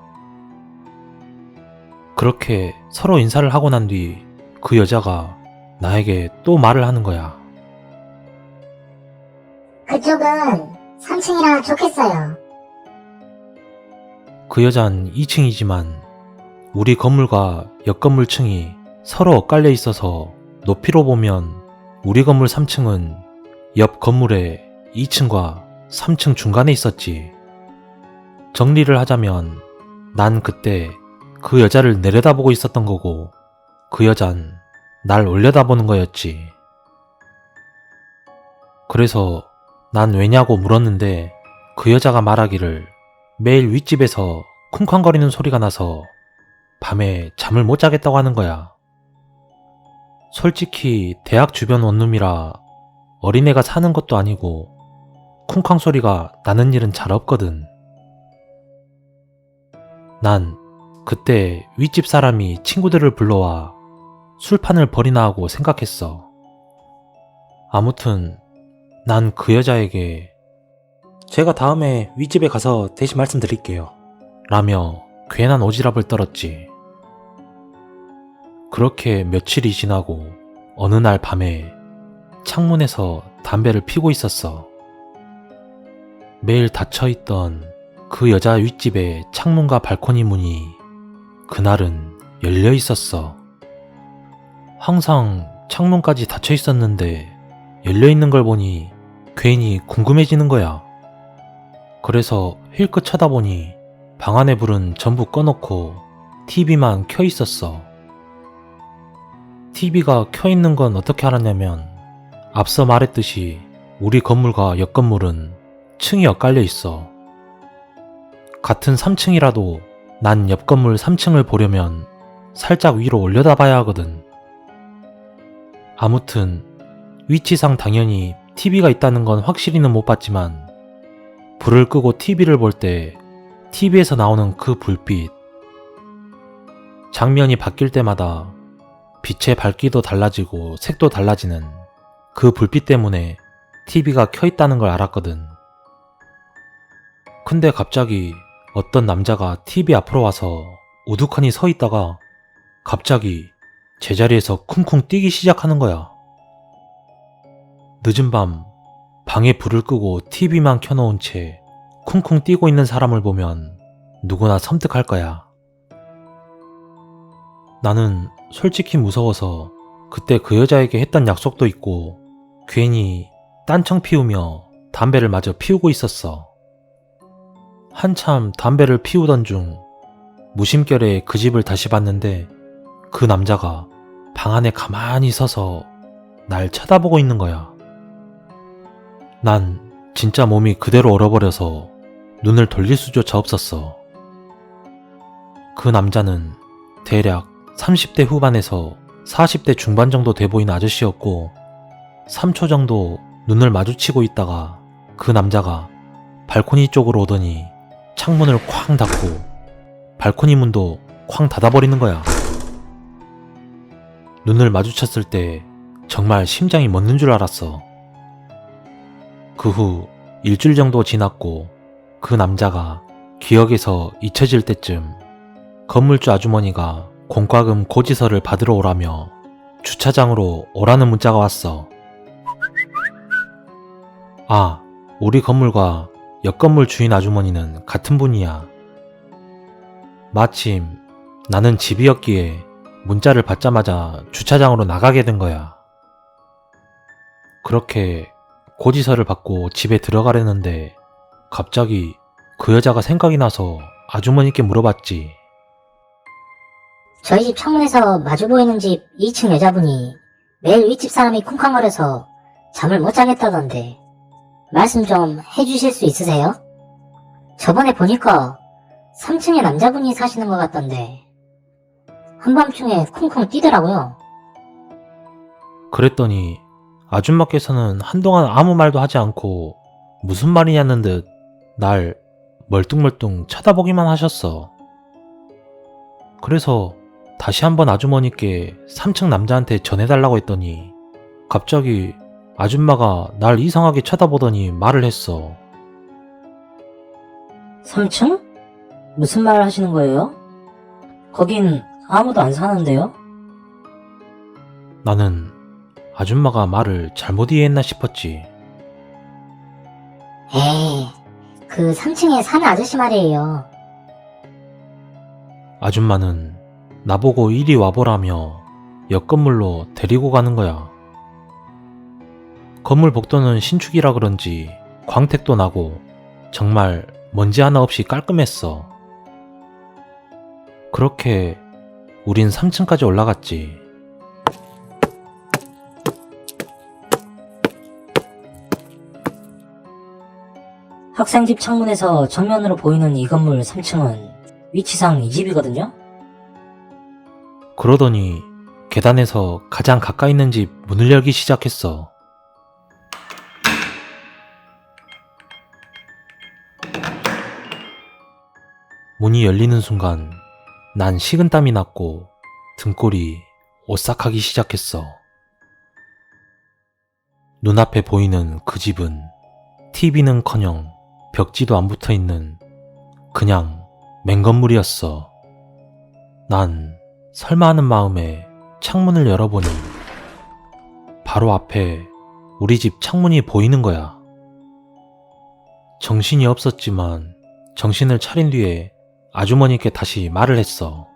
그렇게 서로 인사를 하고 난 뒤 그 여자가 나에게 또 말을 하는 거야. 그쪽은 3층이라 좋겠어요. 그 여잔 2층이지만 우리 건물과 옆 건물 층이 서로 엇갈려 있어서 높이로 보면 우리 건물 3층은 옆 건물의 2층과 3층 중간에 있었지. 정리를 하자면 난 그때 그 여자를 내려다보고 있었던 거고 그 여잔 날 올려다보는 거였지. 그래서 난 왜냐고 물었는데 그 여자가 말하기를 매일 윗집에서 쿵쾅거리는 소리가 나서 밤에 잠을 못 자겠다고 하는 거야. 솔직히 대학 주변 원룸이라 어린애가 사는 것도 아니고 쿵쾅 소리가 나는 일은 잘 없거든. 난 그때 윗집 사람이 친구들을 불러와 술판을 벌이나 하고 생각했어. 아무튼 난 그 여자에게 제가 다음에 윗집에 가서 대신 말씀드릴게요 라며 괜한 오지랖을 떨었지. 그렇게 며칠이 지나고 어느 날 밤에 창문에서 담배를 피고 있었어. 매일 닫혀있던 그 여자 윗집의 창문과 발코니 문이 그날은 열려 있었어. 항상 창문까지 닫혀 있었는데 열려 있는 걸 보니 괜히 궁금해지는 거야. 그래서 힐끗 쳐다보니 방 안에 불은 전부 꺼놓고 TV만 켜 있었어. TV가 켜 있는 건 어떻게 알았냐면 앞서 말했듯이 우리 건물과 옆 건물은 층이 엇갈려 있어. 같은 3층이라도 난 옆 건물 3층을 보려면 살짝 위로 올려다봐야 하거든. 아무튼 위치상 당연히 TV가 있다는 건 확실히는 못 봤지만 불을 끄고 TV를 볼 때 TV에서 나오는 그 불빛, 장면이 바뀔 때마다 빛의 밝기도 달라지고 색도 달라지는 그 불빛 때문에 TV가 켜 있다는 걸 알았거든. 근데 갑자기 어떤 남자가 TV 앞으로 와서 우두커니 서 있다가 갑자기 제자리에서 쿵쿵 뛰기 시작하는 거야. 늦은 밤 방에 불을 끄고 TV만 켜놓은 채 쿵쿵 뛰고 있는 사람을 보면 누구나 섬뜩할 거야. 나는 솔직히 무서워서 그때 그 여자에게 했던 약속도 있고 괜히 딴청 피우며 담배를 마저 피우고 있었어. 한참 담배를 피우던 중 무심결에 그 집을 다시 봤는데 그 남자가 방 안에 가만히 서서 날 쳐다보고 있는 거야. 난 진짜 몸이 그대로 얼어버려서 눈을 돌릴 수조차 없었어. 그 남자는 대략 30대 후반에서 40대 중반 정도 돼 보이는 아저씨였고 3초 정도 눈을 마주치고 있다가 그 남자가 발코니 쪽으로 오더니 창문을 쾅 닫고 발코니 문도 쾅 닫아버리는 거야. 눈을 마주쳤을 때 정말 심장이 멎는 줄 알았어. 그 후 일주일 정도 지났고 그 남자가 기억에서 잊혀질 때쯤 건물주 아주머니가 공과금 고지서를 받으러 오라며 주차장으로 오라는 문자가 왔어. 아, 우리 건물과 옆 건물 주인 아주머니는 같은 분이야. 마침 나는 집이었기에 문자를 받자마자 주차장으로 나가게 된 거야. 그렇게 고지서를 받고 집에 들어가려는데 갑자기 그 여자가 생각이 나서 아주머니께 물어봤지. 저희 집 창문에서 마주 보이는 집 2층 여자분이 매일 윗집 사람이 쿵쾅거려서 잠을 못 자겠다던데 말씀 좀 해주실 수 있으세요? 저번에 보니까 3층에 남자분이 사시는 것 같던데 한밤중에 쿵쿵 뛰더라고요. 그랬더니 아줌마께서는 한동안 아무 말도 하지 않고 무슨 말이냐는 듯 날 멀뚱멀뚱 쳐다보기만 하셨어. 그래서 다시 한번 아주머니께 3층 남자한테 전해달라고 했더니 갑자기 아줌마가 날 이상하게 쳐다보더니 말을 했어. 3층? 무슨 말 하시는 거예요? 거긴 아무도 안 사는데요? 나는 아줌마가 말을 잘못 이해했나 싶었지. 에이, 그 3층에 사는 아저씨 말이에요. 아줌마는 나보고 이리 와보라며 옆 건물로 데리고 가는 거야. 건물 복도는 신축이라 그런지 광택도 나고 정말 먼지 하나 없이 깔끔했어. 그렇게 우린 3층까지 올라갔지. 학생집 창문에서 정면으로 보이는 이 건물 3층은 위치상 이 집이거든요? 그러더니 계단에서 가장 가까이 있는 집 문을 열기 시작했어. 문이 열리는 순간 난 식은땀이 났고 등골이 오싹하기 시작했어. 눈앞에 보이는 그 집은 TV는커녕 벽지도 안 붙어있는 그냥 맹건물이었어. 난 설마 하는 마음에 창문을 열어보니 바로 앞에 우리 집 창문이 보이는 거야. 정신이 없었지만 정신을 차린 뒤에 아주머니께 다시 말을 했어.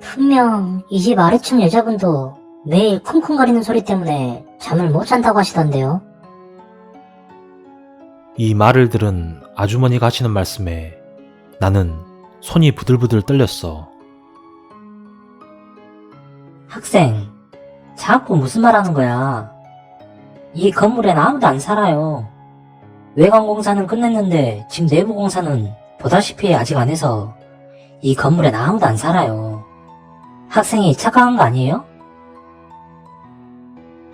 분명 이 집 아래층 여자분도 매일 쿵쿵거리는 소리 때문에 잠을 못 잔다고 하시던데요. 이 말을 들은 아주머니가 하시는 말씀에 나는 손이 부들부들 떨렸어. 학생, 자꾸 무슨 말 하는 거야? 이 건물엔 아무도 안 살아요. 외관 공사는 끝냈는데 지금 내부 공사는 보다시피 아직 안 해서 이 건물엔 아무도 안 살아요. 학생이 착각한 거 아니에요?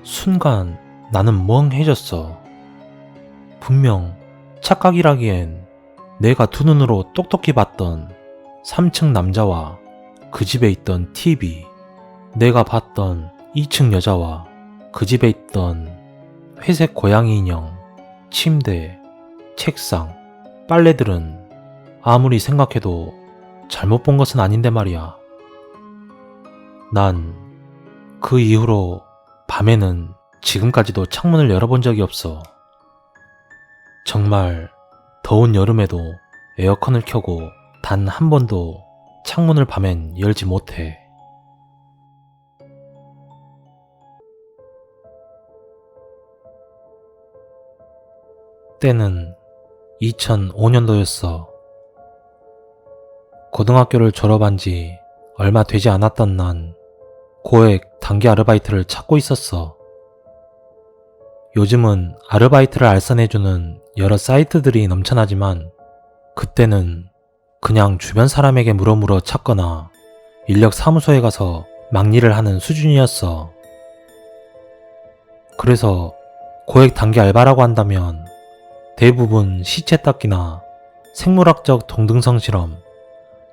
순간 나는 멍해졌어. 분명 착각이라기엔 내가 두 눈으로 똑똑히 봤던 3층 남자와 그 집에 있던 TV, 내가 봤던 2층 여자와 그 집에 있던 회색 고양이 인형, 침대, 책상, 빨래들은 아무리 생각해도 잘못 본 것은 아닌데 말이야. 난 그 이후로 밤에는 지금까지도 창문을 열어본 적이 없어. 정말 더운 여름에도 에어컨을 켜고 단 한 번도 창문을 밤엔 열지 못해. 때는 2005년도였어. 고등학교를 졸업한 지 얼마 되지 않았던 난 고액 단기 아르바이트를 찾고 있었어. 요즘은 아르바이트를 알선해주는 여러 사이트들이 넘쳐나지만 그때는 그냥 주변 사람에게 물어물어 찾거나 인력 사무소에 가서 막일을 하는 수준이었어. 그래서 고액 단기 알바라고 한다면 대부분 시체 닦기나 생물학적 동등성 실험,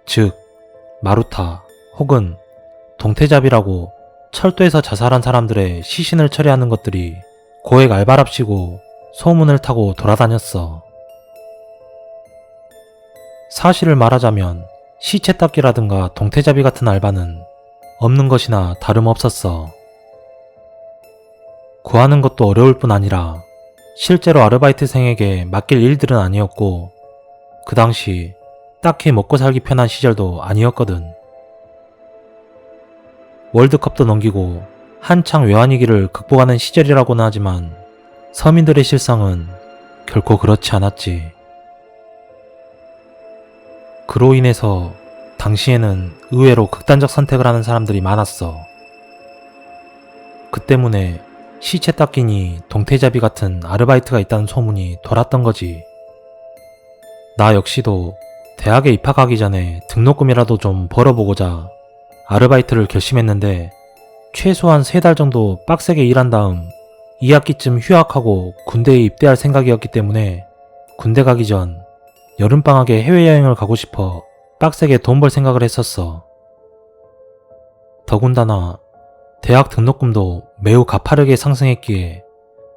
즉 마루타 혹은 동태잡이라고 철도에서 자살한 사람들의 시신을 처리하는 것들이 고액 알바랍시고 소문을 타고 돌아다녔어. 사실을 말하자면 시체 닦기라든가 동태잡이 같은 알바는 없는 것이나 다름없었어. 구하는 것도 어려울 뿐 아니라 실제로 아르바이트생에게 맡길 일들은 아니었고 그 당시 딱히 먹고 살기 편한 시절도 아니었거든. 월드컵도 넘기고 한창 외환위기를 극복하는 시절이라고는 하지만 서민들의 실상은 결코 그렇지 않았지. 그로 인해서 당시에는 의외로 극단적 선택을 하는 사람들이 많았어. 그 때문에 시체 닦기니 동태잡이 같은 아르바이트가 있다는 소문이 돌았던 거지. 나 역시도 대학에 입학하기 전에 등록금이라도 좀 벌어보고자 아르바이트를 결심했는데 최소한 3달 정도 빡세게 일한 다음 2학기쯤 휴학하고 군대에 입대할 생각이었기 때문에 군대 가기 전 여름방학에 해외여행을 가고 싶어 빡세게 돈 벌 생각을 했었어. 더군다나 대학 등록금도 매우 가파르게 상승했기에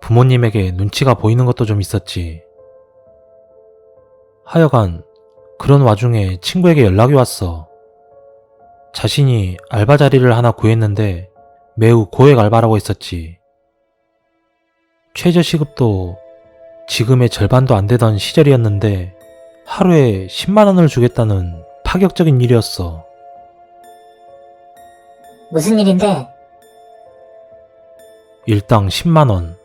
부모님에게 눈치가 보이는 것도 좀 있었지. 하여간 그런 와중에 친구에게 연락이 왔어. 자신이 알바 자리를 하나 구했는데 매우 고액 알바라고 했었지. 최저 시급도 지금의 절반도 안 되던 시절이었는데 하루에 10만 원을 주겠다는 파격적인 일이었어. 무슨 일인데? 일당 10만 원.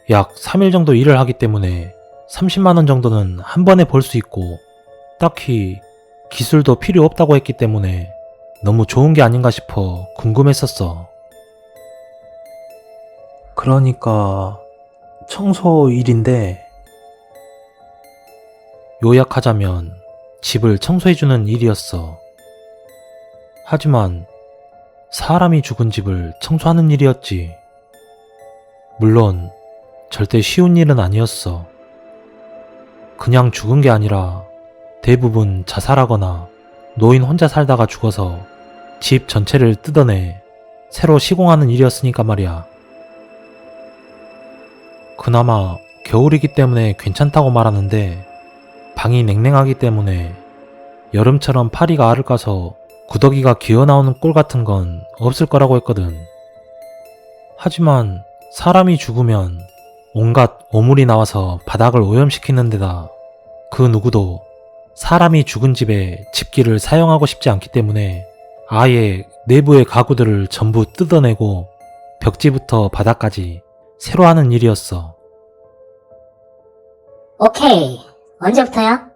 약 3일 정도 일을 하기 때문에 30만 원 정도는 한 번에 벌 수 있고 딱히 기술도 필요 없다고 했기 때문에 너무 좋은 게 아닌가 싶어 궁금했었어. 그러니까 청소 일인데 요약하자면 집을 청소해주는 일이었어. 하지만 사람이 죽은 집을 청소하는 일이었지. 물론 절대 쉬운 일은 아니었어. 그냥 죽은 게 아니라 대부분 자살하거나 노인 혼자 살다가 죽어서 집 전체를 뜯어내 새로 시공하는 일이었으니까 말이야. 그나마 겨울이기 때문에 괜찮다고 말하는데 방이 냉랭하기 때문에 여름처럼 파리가 알을 까서 구더기가 기어나오는 꼴 같은 건 없을 거라고 했거든. 하지만 사람이 죽으면 온갖 오물이 나와서 바닥을 오염시키는 데다 그 누구도 사람이 죽은 집에 집기를 사용하고 싶지 않기 때문에 아예 내부의 가구들을 전부 뜯어내고 벽지부터 바닥까지 새로 하는 일이었어. 오케이. 언제부터야?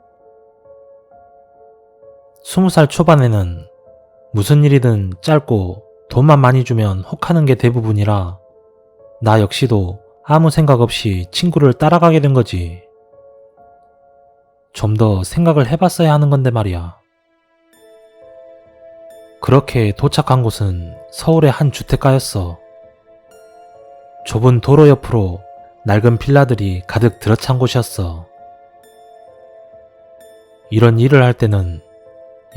20살 초반에는 무슨 일이든 짧고 돈만 많이 주면 혹하는 게 대부분이라 나 역시도 아무 생각 없이 친구를 따라가게 된 거지. 좀 더 생각을 해봤어야 하는 건데 말이야. 그렇게 도착한 곳은 서울의 한 주택가였어. 좁은 도로 옆으로 낡은 빌라들이 가득 들어찬 곳이었어. 이런 일을 할 때는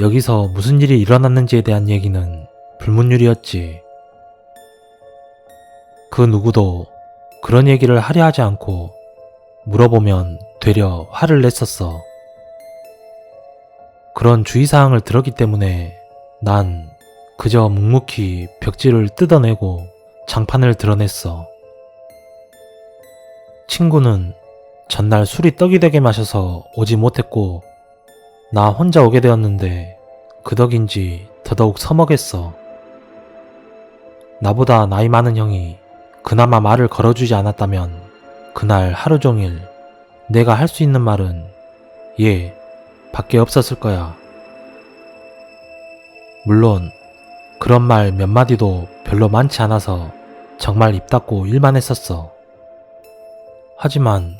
여기서 무슨 일이 일어났는지에 대한 얘기는 불문율이었지. 그 누구도 그런 얘기를 하려 하지 않고 물어보면 되려 화를 냈었어. 그런 주의사항을 들었기 때문에 난 그저 묵묵히 벽지를 뜯어내고 장판을 드러냈어. 친구는 전날 술이 떡이 되게 마셔서 오지 못했고 나 혼자 오게 되었는데 그 덕인지 더더욱 서먹했어. 나보다 나이 많은 형이 그나마 말을 걸어주지 않았다면 그날 하루 종일 내가 할 수 있는 말은 얘 밖에 없었을 거야. 물론 그런 말 몇 마디도 별로 많지 않아서 정말 입 닫고 일만 했었어. 하지만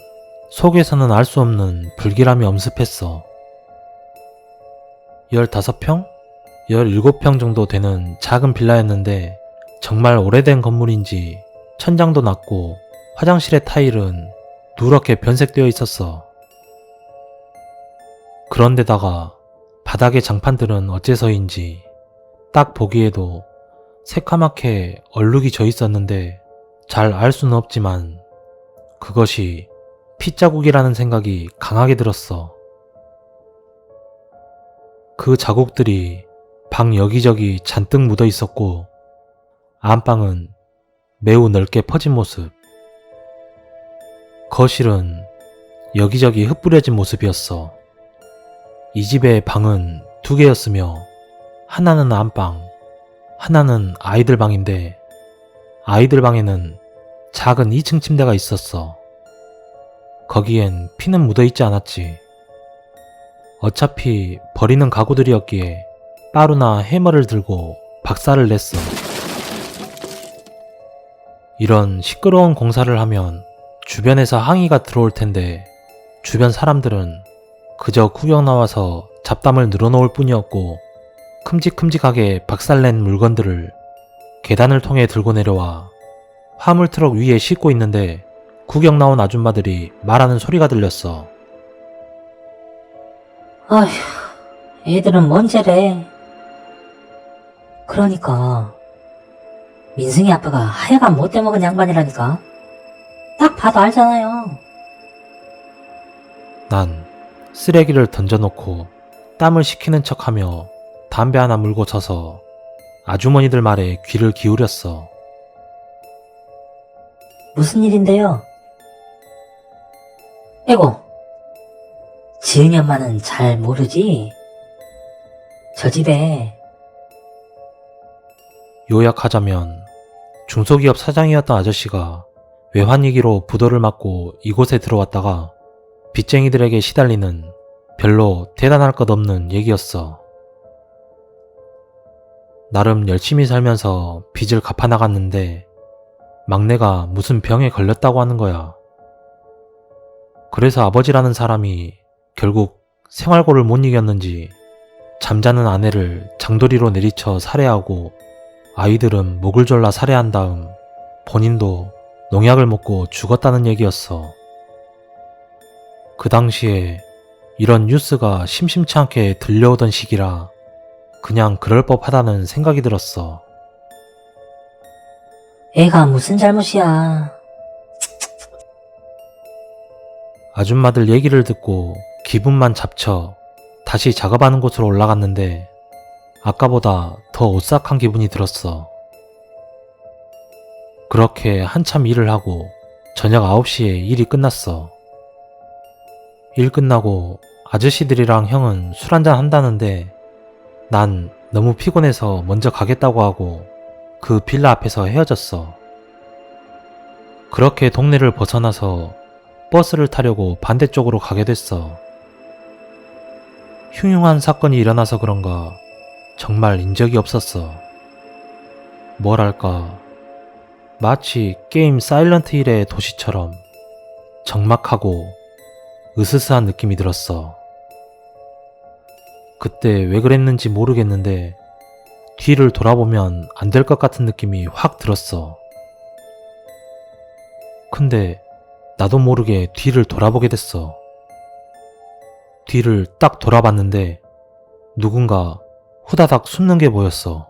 속에서는 알 수 없는 불길함이 엄습했어. 15평? 17평 정도 되는 작은 빌라였는데 정말 오래된 건물인지 천장도 낮고 화장실의 타일은 누렇게 변색되어 있었어. 그런데다가 바닥의 장판들은 어째서인지 딱 보기에도 새카맣게 얼룩이 져 있었는데 잘 알 수는 없지만 그것이 핏자국이라는 생각이 강하게 들었어. 그 자국들이 방 여기저기 잔뜩 묻어 있었고 안방은 매우 넓게 퍼진 모습. 거실은 여기저기 흩뿌려진 모습이었어. 이 집의 방은 2개였으며 하나는 안방, 하나는 아이들 방인데 아이들 방에는 작은 2층 침대가 있었어. 거기엔 피는 묻어있지 않았지. 어차피 버리는 가구들이었기에 빠루나 해머를 들고 박살을 냈어. 이런 시끄러운 공사를 하면 주변에서 항의가 들어올 텐데 주변 사람들은 그저 구경 나와서 잡담을 늘어놓을 뿐이었고 큼직큼직하게 박살낸 물건들을 계단을 통해 들고 내려와 화물 트럭 위에 싣고 있는데 구경 나온 아줌마들이 말하는 소리가 들렸어. 아휴, 애들은 뭔 죄래. 그러니까 민승이 아빠가 하여간 못돼 먹은 양반이라니까. 딱 봐도 알잖아요. 난 쓰레기를 던져놓고 땀을 식히는 척하며 담배 하나 물고 서서 아주머니들 말에 귀를 기울였어. 무슨 일인데요? 에고, 지은이 엄마는 잘 모르지? 저 집에 요약하자면 중소기업 사장이었던 아저씨가 외환위기로 부도를 맞고 이곳에 들어왔다가 빚쟁이들에게 시달리는 별로 대단할 것 없는 얘기였어. 나름 열심히 살면서 빚을 갚아나갔는데 막내가 무슨 병에 걸렸다고 하는 거야. 그래서 아버지라는 사람이 결국 생활고를 못 이겼는지 잠자는 아내를 장도리로 내리쳐 살해하고 아이들은 목을 졸라 살해한 다음 본인도 농약을 먹고 죽었다는 얘기였어. 그 당시에 이런 뉴스가 심심치 않게 들려오던 시기라 그냥 그럴 법하다는 생각이 들었어. 애가 무슨 잘못이야. 아줌마들 얘기를 듣고 기분만 잡쳐 다시 작업하는 곳으로 올라갔는데 아까보다 더 오싹한 기분이 들었어. 그렇게 한참 일을 하고 저녁 9시에 일이 끝났어. 일 끝나고 아저씨들이랑 형은 술 한잔 한다는데 난 너무 피곤해서 먼저 가겠다고 하고 그 빌라 앞에서 헤어졌어. 그렇게 동네를 벗어나서 버스를 타려고 반대쪽으로 가게 됐어. 흉흉한 사건이 일어나서 그런가 정말 인적이 없었어. 뭐랄까, 마치 게임 사일런트 힐의 도시처럼 적막하고 으스스한 느낌이 들었어. 그때 왜 그랬는지 모르겠는데 뒤를 돌아보면 안 될 것 같은 느낌이 확 들었어. 근데 나도 모르게 뒤를 돌아보게 됐어. 뒤를 딱 돌아봤는데 누군가 후다닥 숨는 게 보였어.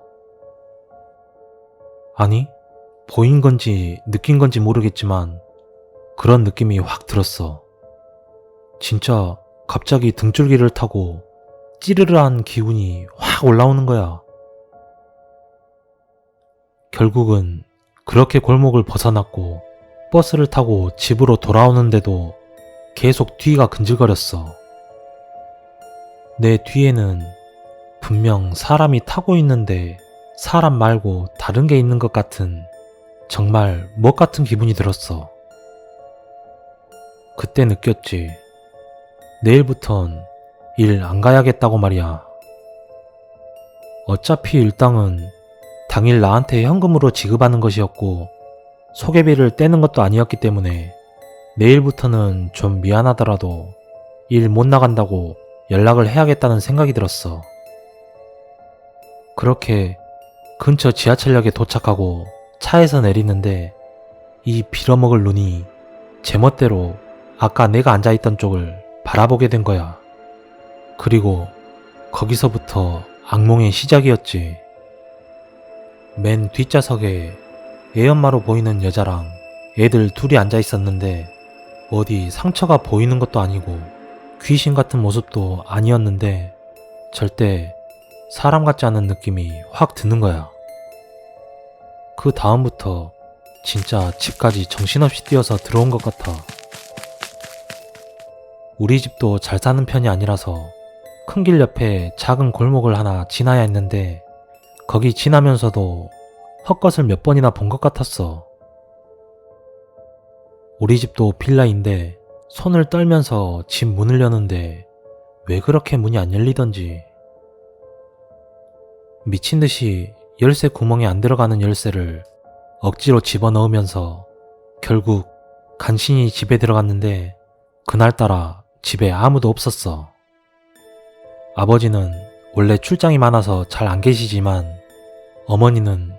아니, 보인 건지 느낀 건지 모르겠지만 그런 느낌이 확 들었어. 진짜 갑자기 등줄기를 타고 찌르르한 기운이 확 올라오는 거야. 결국은 그렇게 골목을 벗어났고 버스를 타고 집으로 돌아오는데도 계속 뒤가 근질거렸어. 내 뒤에는 분명 사람이 타고 있는데 사람 말고 다른 게 있는 것 같은 정말 멋 같은 기분이 들었어. 그때 느꼈지. 내일부턴 일 안 가야겠다고 말이야. 어차피 일당은 당일 나한테 현금으로 지급하는 것이었고 소개비를 떼는 것도 아니었기 때문에 내일부터는 좀 미안하더라도 일 못 나간다고 연락을 해야겠다는 생각이 들었어. 그렇게 근처 지하철역에 도착하고 차에서 내리는데 이 빌어먹을 눈이 제멋대로 아까 내가 앉아있던 쪽을 바라보게 된 거야. 그리고 거기서부터 악몽의 시작이었지. 맨 뒷좌석에 애엄마로 보이는 여자랑 애들 둘이 앉아있었는데 어디 상처가 보이는 것도 아니고 귀신 같은 모습도 아니었는데 절대 사람 같지 않은 느낌이 확 드는 거야. 그 다음부터 진짜 집까지 정신없이 뛰어서 들어온 것 같아. 우리 집도 잘 사는 편이 아니라서 큰 길 옆에 작은 골목을 하나 지나야 했는데 거기 지나면서도 헛것을 몇 번이나 본 것 같았어. 우리 집도 빌라인데 손을 떨면서 집 문을 여는데 왜 그렇게 문이 안 열리던지. 미친 듯이 열쇠 구멍에 안 들어가는 열쇠를 억지로 집어넣으면서 결국 간신히 집에 들어갔는데 그날따라 집에 아무도 없었어. 아버지는 원래 출장이 많아서 잘 안 계시지만 어머니는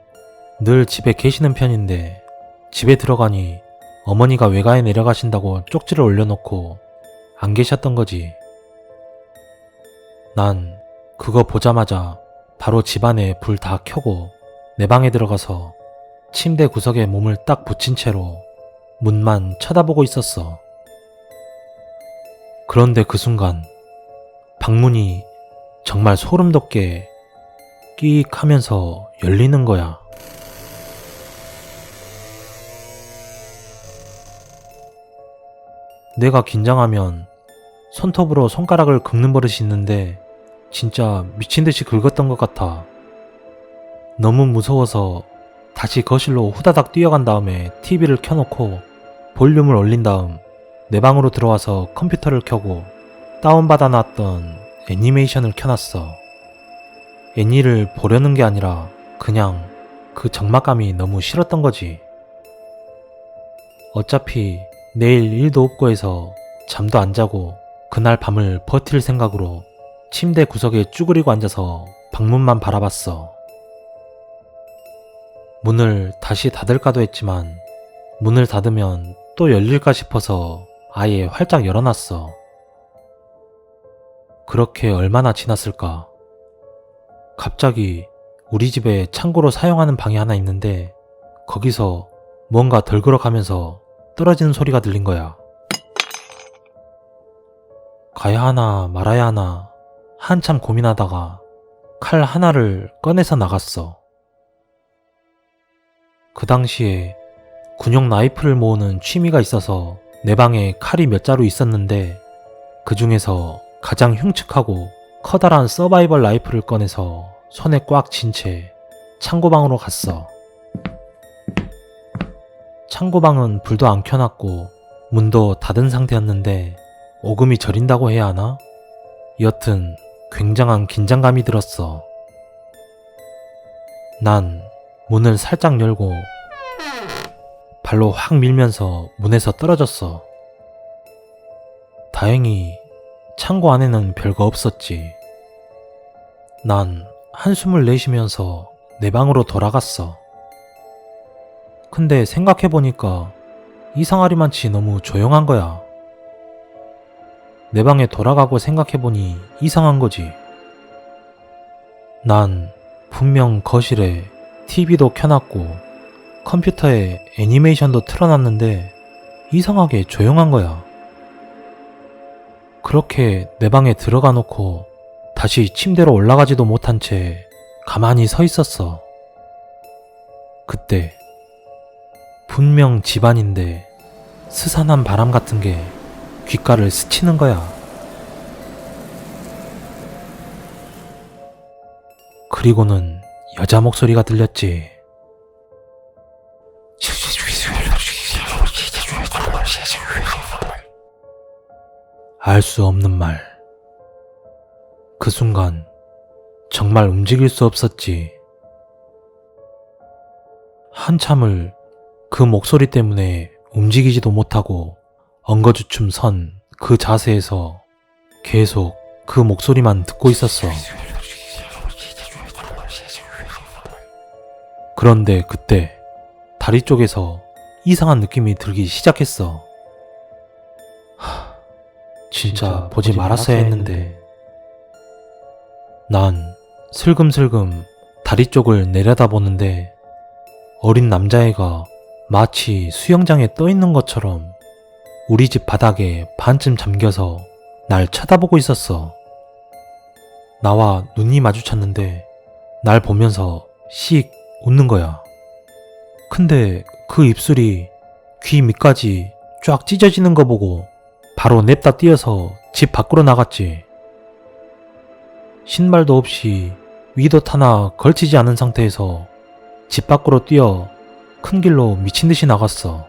늘 집에 계시는 편인데 집에 들어가니 어머니가 외가에 내려가신다고 쪽지를 올려놓고 안 계셨던 거지. 난 그거 보자마자 바로 집안에 불 다 켜고 내 방에 들어가서 침대 구석에 몸을 딱 붙인 채로 문만 쳐다보고 있었어. 그런데 그 순간 방문이 정말 소름 돋게 끼익 하면서 열리는 거야. 내가 긴장하면 손톱으로 손가락을 긁는 버릇이 있는데 진짜 미친듯이 긁었던 것 같아. 너무 무서워서 다시 거실로 후다닥 뛰어간 다음에 TV를 켜놓고 볼륨을 올린 다음 내 방으로 들어와서 컴퓨터를 켜고 다운받아 놨던 애니메이션을 켜놨어. 애니를 보려는 게 아니라 그냥 그 적막감이 너무 싫었던 거지. 어차피 내일 일도 없고 해서 잠도 안 자고 그날 밤을 버틸 생각으로 침대 구석에 쭈그리고 앉아서 방문만 바라봤어. 문을 다시 닫을까도 했지만 문을 닫으면 또 열릴까 싶어서 아예 활짝 열어놨어. 그렇게 얼마나 지났을까? 갑자기 우리 집에 창고로 사용하는 방이 하나 있는데 거기서 뭔가 덜그럭하면서 떨어지는 소리가 들린 거야. 가야 하나 말아야 하나 한참 고민하다가 칼 하나를 꺼내서 나갔어. 그 당시에 군용 라이플을 모으는 취미가 있어서 내 방에 칼이 몇 자루 있었는데 그 중에서 가장 흉측하고 커다란 서바이벌 라이플을 꺼내서 손에 꽉 쥔 채 창고방으로 갔어. 창고방은 불도 안 켜놨고 문도 닫은 상태였는데 오금이 저린다고 해야 하나? 여튼 굉장한 긴장감이 들었어. 난 문을 살짝 열고 발로 확 밀면서 문에서 떨어졌어. 다행히 창고 안에는 별거 없었지. 난 한숨을 내쉬면서 내 방으로 돌아갔어. 근데 생각해보니까 이상하리만치 너무 조용한 거야. 내 방에 돌아가고 생각해보니 이상한 거지. 난 분명 거실에 TV도 켜놨고 컴퓨터에 애니메이션도 틀어놨는데 이상하게 조용한 거야. 그렇게 내 방에 들어가 놓고 다시 침대로 올라가지도 못한 채 가만히 서 있었어. 그때 분명 집안인데 스산한 바람 같은 게 귓가를 스치는 거야. 그리고는 여자 목소리가 들렸지. 알 수 없는 말. 그 순간 정말 움직일 수 없었지. 한참을 그 목소리 때문에 움직이지도 못하고 엉거주춤 선 그 자세에서 계속 그 목소리만 듣고 있었어. 그런데 그때 다리 쪽에서 이상한 느낌이 들기 시작했어. 진짜 보지 말았어야 했는데. 난 슬금슬금 다리 쪽을 내려다보는데 어린 남자애가 마치 수영장에 떠있는 것처럼 우리 집 바닥에 반쯤 잠겨서 날 쳐다보고 있었어. 나와 눈이 마주쳤는데 날 보면서 씩 웃는 거야. 근데 그 입술이 귀 밑까지 쫙 찢어지는 거 보고 바로 냅다 뛰어서 집 밖으로 나갔지. 신발도 없이 위도 하나 걸치지 않은 상태에서 집 밖으로 뛰어 큰 길로 미친 듯이 나갔어.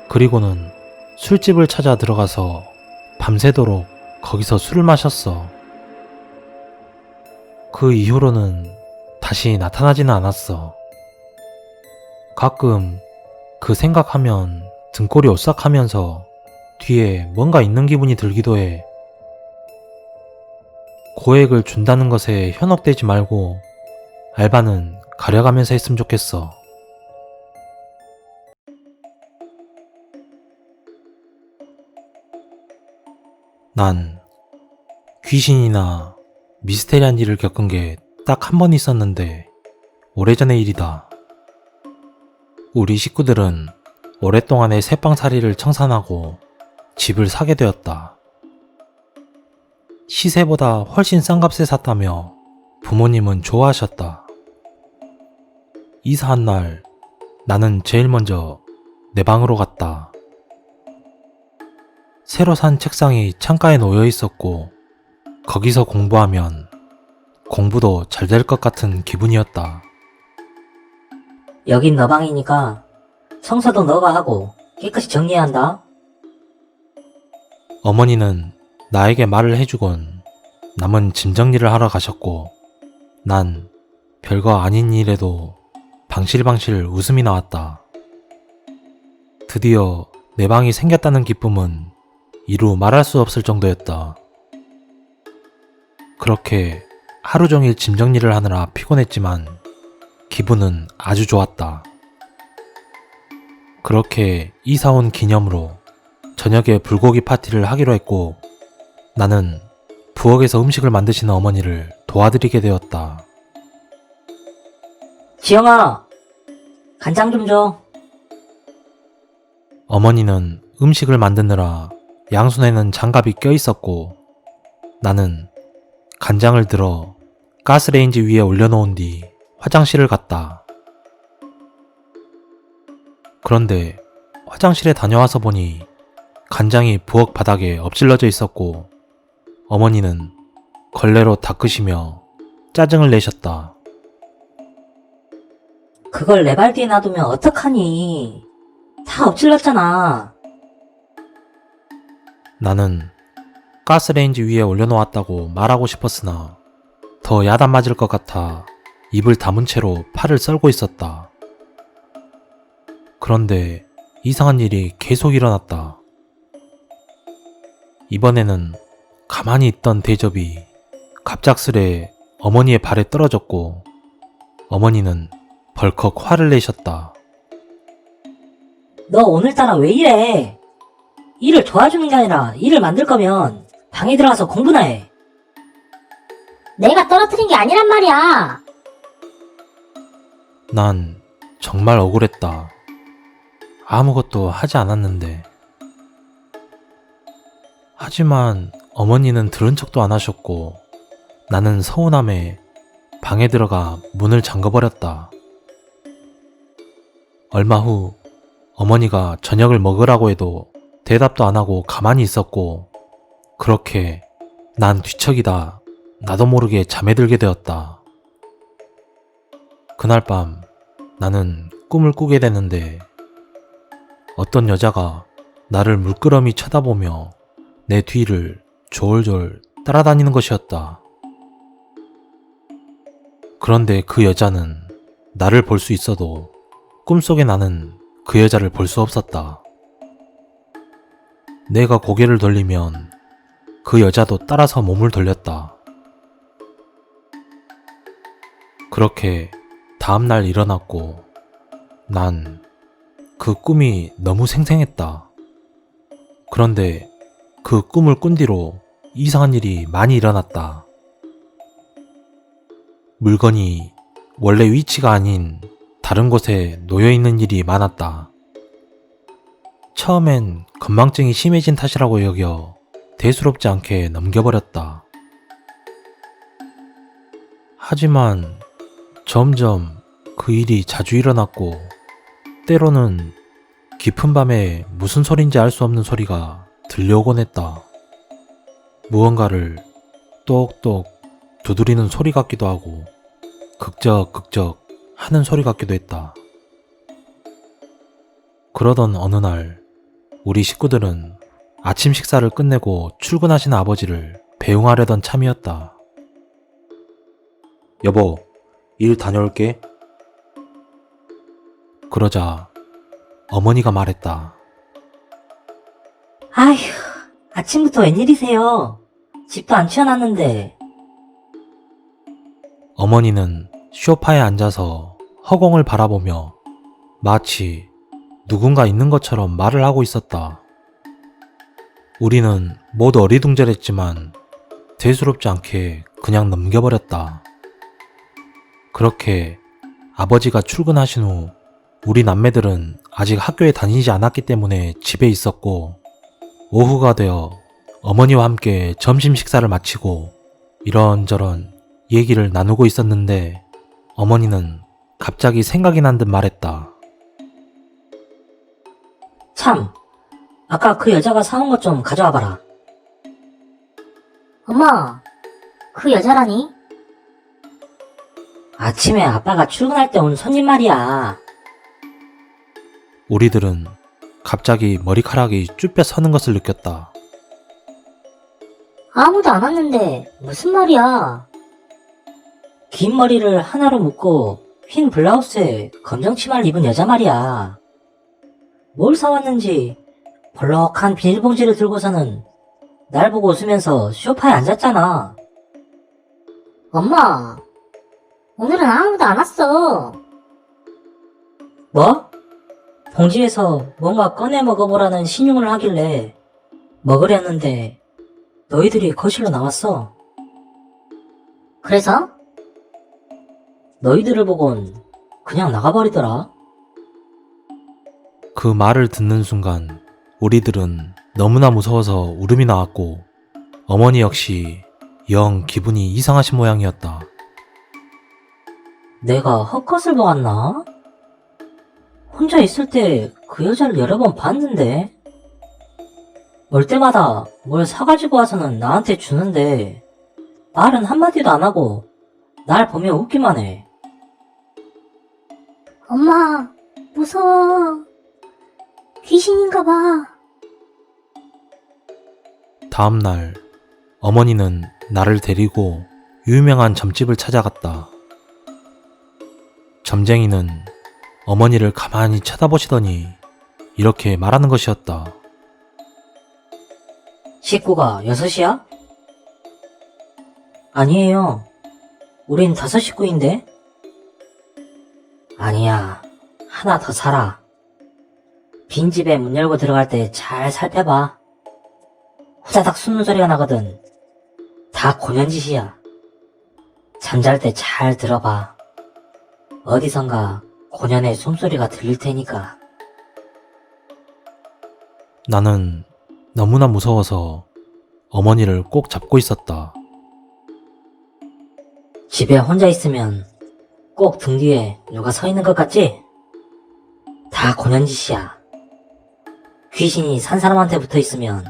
그리고는 술집을 찾아 들어가서 밤새도록 거기서 술을 마셨어. 그 이후로는 다시 나타나지는 않았어. 가끔 그 생각하면 등골이 오싹하면서 뒤에 뭔가 있는 기분이 들기도 해. 고액을 준다는 것에 현혹되지 말고 알바는 가려가면서 했으면 좋겠어. 난 귀신이나 미스테리한 일을 겪은 게 딱 한 번 있었는데 오래전의 일이다. 우리 식구들은 오랫동안의 새빵살이를 청산하고 집을 사게 되었다. 시세보다 훨씬 싼 값에 샀다며 부모님은 좋아하셨다. 이사한 날 나는 제일 먼저 내 방으로 갔다. 새로 산 책상이 창가에 놓여 있었고 거기서 공부하면 공부도 잘 될 것 같은 기분이었다. 여긴 너 방이니까 청소도 너가 하고 깨끗이 정리해야 한다. 어머니는 나에게 말을 해주곤 남은 짐 정리를 하러 가셨고 난 별거 아닌 일에도 방실방실 웃음이 나왔다. 드디어 내 방이 생겼다는 기쁨은 이루 말할 수 없을 정도였다. 그렇게 하루 종일 짐 정리를 하느라 피곤했지만 기분은 아주 좋았다. 그렇게 이사 온 기념으로 저녁에 불고기 파티를 하기로 했고 나는 부엌에서 음식을 만드시는 어머니를 도와드리게 되었다. 지영아, 간장 좀 줘. 어머니는 음식을 만드느라 양손에는 장갑이 껴있었고 나는 간장을 들어 가스레인지 위에 올려놓은 뒤 화장실을 갔다. 그런데 화장실에 다녀와서 보니 간장이 부엌 바닥에 엎질러져 있었고 어머니는 걸레로 닦으시며 짜증을 내셨다. 그걸 내 발 뒤에 놔두면 어떡하니? 다 엎질렀잖아. 나는 가스레인지 위에 올려놓았다고 말하고 싶었으나 더 야단 맞을 것 같아 입을 다문 채로 팔을 썰고 있었다. 그런데 이상한 일이 계속 일어났다. 이번에는 가만히 있던 대접이 갑작스레 어머니의 발에 떨어졌고 어머니는 벌컥 화를 내셨다. 너 오늘따라 왜 이래? 일을 도와주는 게 아니라 일을 만들 거면 방에 들어가서 공부나 해. 내가 떨어뜨린 게 아니란 말이야. 난 정말 억울했다. 아무것도 하지 않았는데. 하지만 어머니는 들은 척도 안 하셨고 나는 서운함에 방에 들어가 문을 잠궈버렸다. 얼마 후 어머니가 저녁을 먹으라고 해도 대답도 안 하고 가만히 있었고 그렇게 난 뒤척이다 나도 모르게 잠에 들게 되었다. 그날 밤 나는 꿈을 꾸게 되는데 어떤 여자가 나를 물끄러미 쳐다보며 내 뒤를 졸졸 따라다니는 것이었다. 그런데 그 여자는 나를 볼 수 있어도 꿈속에 나는 그 여자를 볼 수 없었다. 내가 고개를 돌리면 그 여자도 따라서 몸을 돌렸다. 그렇게 다음날 일어났고 난 그 꿈이 너무 생생했다. 그런데 그 꿈을 꾼 뒤로 이상한 일이 많이 일어났다. 물건이 원래 위치가 아닌 다른 곳에 놓여있는 일이 많았다. 처음엔 건망증이 심해진 탓이라고 여겨 대수롭지 않게 넘겨버렸다. 하지만 점점 그 일이 자주 일어났고 때로는 깊은 밤에 무슨 소린지 알 수 없는 소리가 들려오곤 했다. 무언가를 똑똑 두드리는 소리 같기도 하고 극적극적 하는 소리 같기도 했다. 그러던 어느 날 우리 식구들은 아침 식사를 끝내고 출근하신 아버지를 배웅하려던 참이었다. 여보, 일 다녀올게. 그러자 어머니가 말했다. 아휴, 아침부터 웬일이세요? 집도 안 치워놨는데. 어머니는 소파에 앉아서 허공을 바라보며 마치 누군가 있는 것처럼 말을 하고 있었다. 우리는 모두 어리둥절했지만 대수롭지 않게 그냥 넘겨버렸다. 그렇게 아버지가 출근하신 후 우리 남매들은 아직 학교에 다니지 않았기 때문에 집에 있었고 오후가 되어 어머니와 함께 점심 식사를 마치고 이런저런 얘기를 나누고 있었는데 어머니는 갑자기 생각이 난 듯 말했다. 참, 아까 그 여자가 사온 것 좀 가져와 봐라. 엄마, 그 여자라니? 아침에 아빠가 출근할 때 온 손님 말이야. 우리들은 갑자기 머리카락이 쭈뼛 서는 것을 느꼈다. 아무도 안 왔는데 무슨 말이야? 긴 머리를 하나로 묶고 흰 블라우스에 검정 치마를 입은 여자 말이야. 뭘 사왔는지 벌럭한 비닐봉지를 들고서는 날 보고 웃으면서 소파에 앉았잖아. 엄마, 오늘은 아무도 안 왔어. 뭐? 봉지에서 뭔가 꺼내 먹어보라는 신용을 하길래 먹으려는데 너희들이 거실로 나왔어. 그래서? 너희들을 보곤 그냥 나가버리더라. 그 말을 듣는 순간 우리들은 너무나 무서워서 울음이 나왔고 어머니 역시 영 기분이 이상하신 모양이었다. 내가 헛것을 보았나? 혼자 있을 때 그 여자를 여러 번 봤는데? 올 때마다 뭘 사가지고 와서는 나한테 주는데 말은 한마디도 안 하고 날 보면 웃기만 해. 엄마, 무서워. 귀신인가 봐. 다음날 어머니는 나를 데리고 유명한 점집을 찾아갔다. 점쟁이는 어머니를 가만히 쳐다보시더니 이렇게 말하는 것이었다. 식구가 6이야? 아니에요. 우린 5 식구인데? 아니야. 하나 더 살아. 빈집에 문 열고 들어갈 때 잘 살펴봐. 후다닥 숨는 소리가 나거든. 다 고년짓이야. 잠잘 때 잘 들어봐. 어디선가 고년의 숨소리가 들릴 테니까. 나는 너무나 무서워서 어머니를 꼭 잡고 있었다. 집에 혼자 있으면 꼭 등 뒤에 누가 서 있는 것 같지? 다 고년짓이야. 귀신이 산 사람한테 붙어 있으면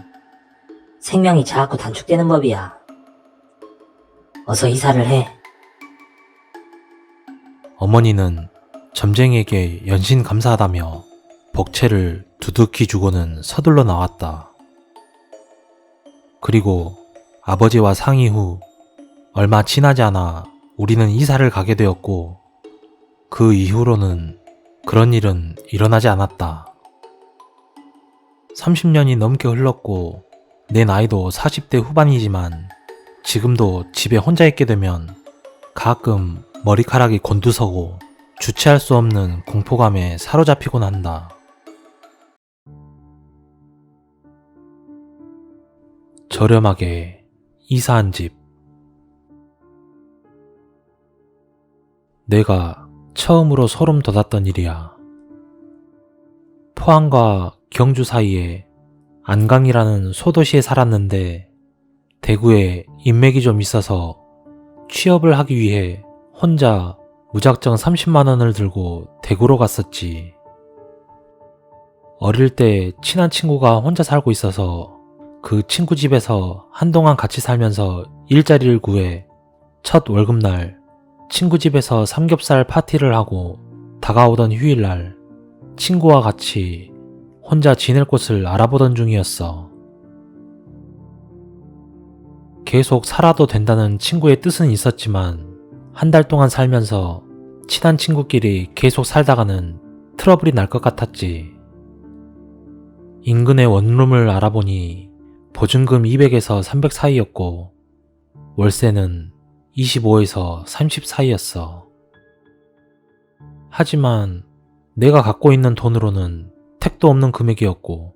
생명이 자꾸 단축되는 법이야. 어서 이사를 해. 어머니는 점쟁이에게 연신 감사하다며 복채를 두둑히 주고는 서둘러 나왔다. 그리고 아버지와 상의 후 얼마 지나지 않아 우리는 이사를 가게 되었고 그 이후로는 그런 일은 일어나지 않았다. 30년이 넘게 흘렀고 내 나이도 40대 후반이지만 지금도 집에 혼자 있게 되면 가끔 머리카락이 곤두서고 주체할 수 없는 공포감에 사로잡히곤 한다. 저렴하게 이사한 집. 내가 처음으로 소름 돋았던 일이야. 포항과 경주 사이에 안강이라는 소도시에 살았는데 대구에 인맥이 좀 있어서 취업을 하기 위해 혼자 무작정 30만 원을 들고 대구로 갔었지. 어릴 때 친한 친구가 혼자 살고 있어서 그 친구 집에서 한동안 같이 살면서 일자리를 구해 첫 월급날 친구 집에서 삼겹살 파티를 하고 다가오던 휴일날 친구와 같이 혼자 지낼 곳을 알아보던 중이었어. 계속 살아도 된다는 친구의 뜻은 있었지만 한 달 동안 살면서 친한 친구끼리 계속 살다가는 트러블이 날 것 같았지. 인근의 원룸을 알아보니 보증금 200에서 300 사이였고 월세는 25에서 30 사이였어. 하지만 내가 갖고 있는 돈으로는 택도 없는 금액이었고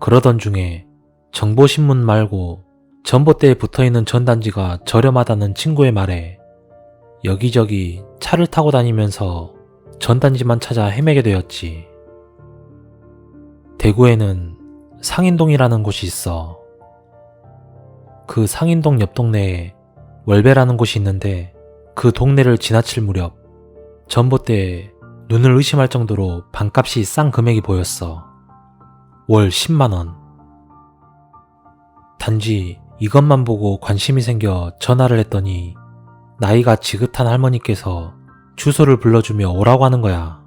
그러던 중에 정보신문 말고 전봇대에 붙어있는 전단지가 저렴하다는 친구의 말에 여기저기 차를 타고 다니면서 전단지만 찾아 헤매게 되었지. 대구에는 상인동이라는 곳이 있어. 그 상인동 옆 동네에 월배라는 곳이 있는데 그 동네를 지나칠 무렵 전봇대에 눈을 의심할 정도로 반값이 싼 금액이 보였어. 월 10만원. 단지 이것만 보고 관심이 생겨 전화를 했더니 나이가 지긋한 할머니께서 주소를 불러주며 오라고 하는 거야.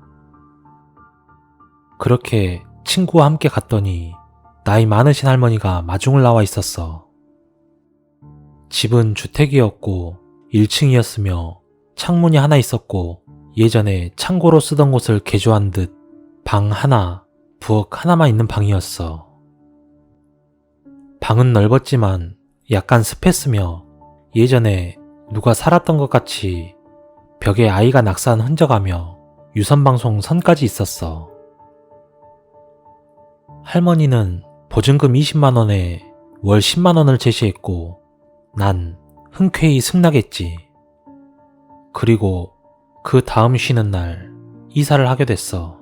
그렇게 친구와 함께 갔더니 나이 많으신 할머니가 마중을 나와 있었어. 집은 주택이었고 1층이었으며 창문이 하나 있었고 예전에 창고로 쓰던 곳을 개조한 듯 방 하나, 부엌 하나만 있는 방이었어. 방은 넓었지만 약간 습했으며 예전에 누가 살았던 것 같이 벽에 아이가 낙서한 흔적하며 유선방송 선까지 있었어. 할머니는 보증금 20만원에 월 10만원을 제시했고 난 흔쾌히 승낙했지. 그리고 그 다음 쉬는 날 이사를 하게 됐어.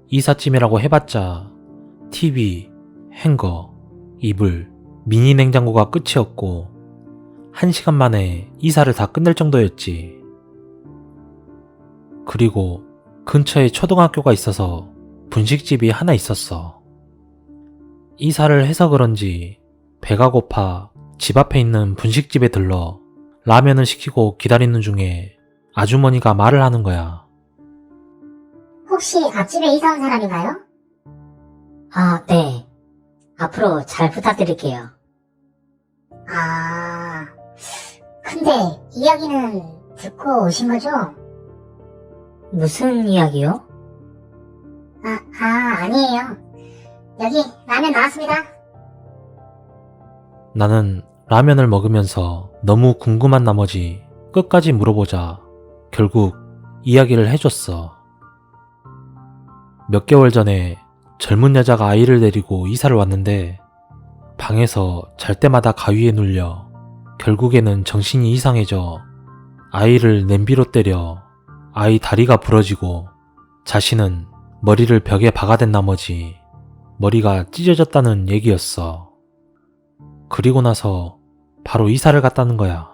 이삿짐이라고 해봤자 TV, 행거, 이불, 미니 냉장고가 끝이었고 1시간 만에 이사를 다 끝낼 정도였지. 그리고 근처에 초등학교가 있어서 분식집이 하나 있었어. 이사를 해서 그런지 배가 고파 집 앞에 있는 분식집에 들러 라면을 시키고 기다리는 중에 아주머니가 말을 하는 거야. 혹시 앞집에 이사 온 사람인가요? 아, 네. 앞으로 잘 부탁드릴게요. 아, 근데 이야기는 듣고 오신 거죠? 무슨 이야기요? 아니에요. 여기 라면 나왔습니다. 나는 라면을 먹으면서 너무 궁금한 나머지 끝까지 물어보자 결국 이야기를 해줬어. 몇 개월 전에 젊은 여자가 아이를 데리고 이사를 왔는데 방에서 잘 때마다 가위에 눌려 결국에는 정신이 이상해져 아이를 냄비로 때려 아이 다리가 부러지고 자신은 머리를 벽에 박아댄 나머지 머리가 찢어졌다는 얘기였어. 그리고 나서 바로 이사를 갔다는 거야.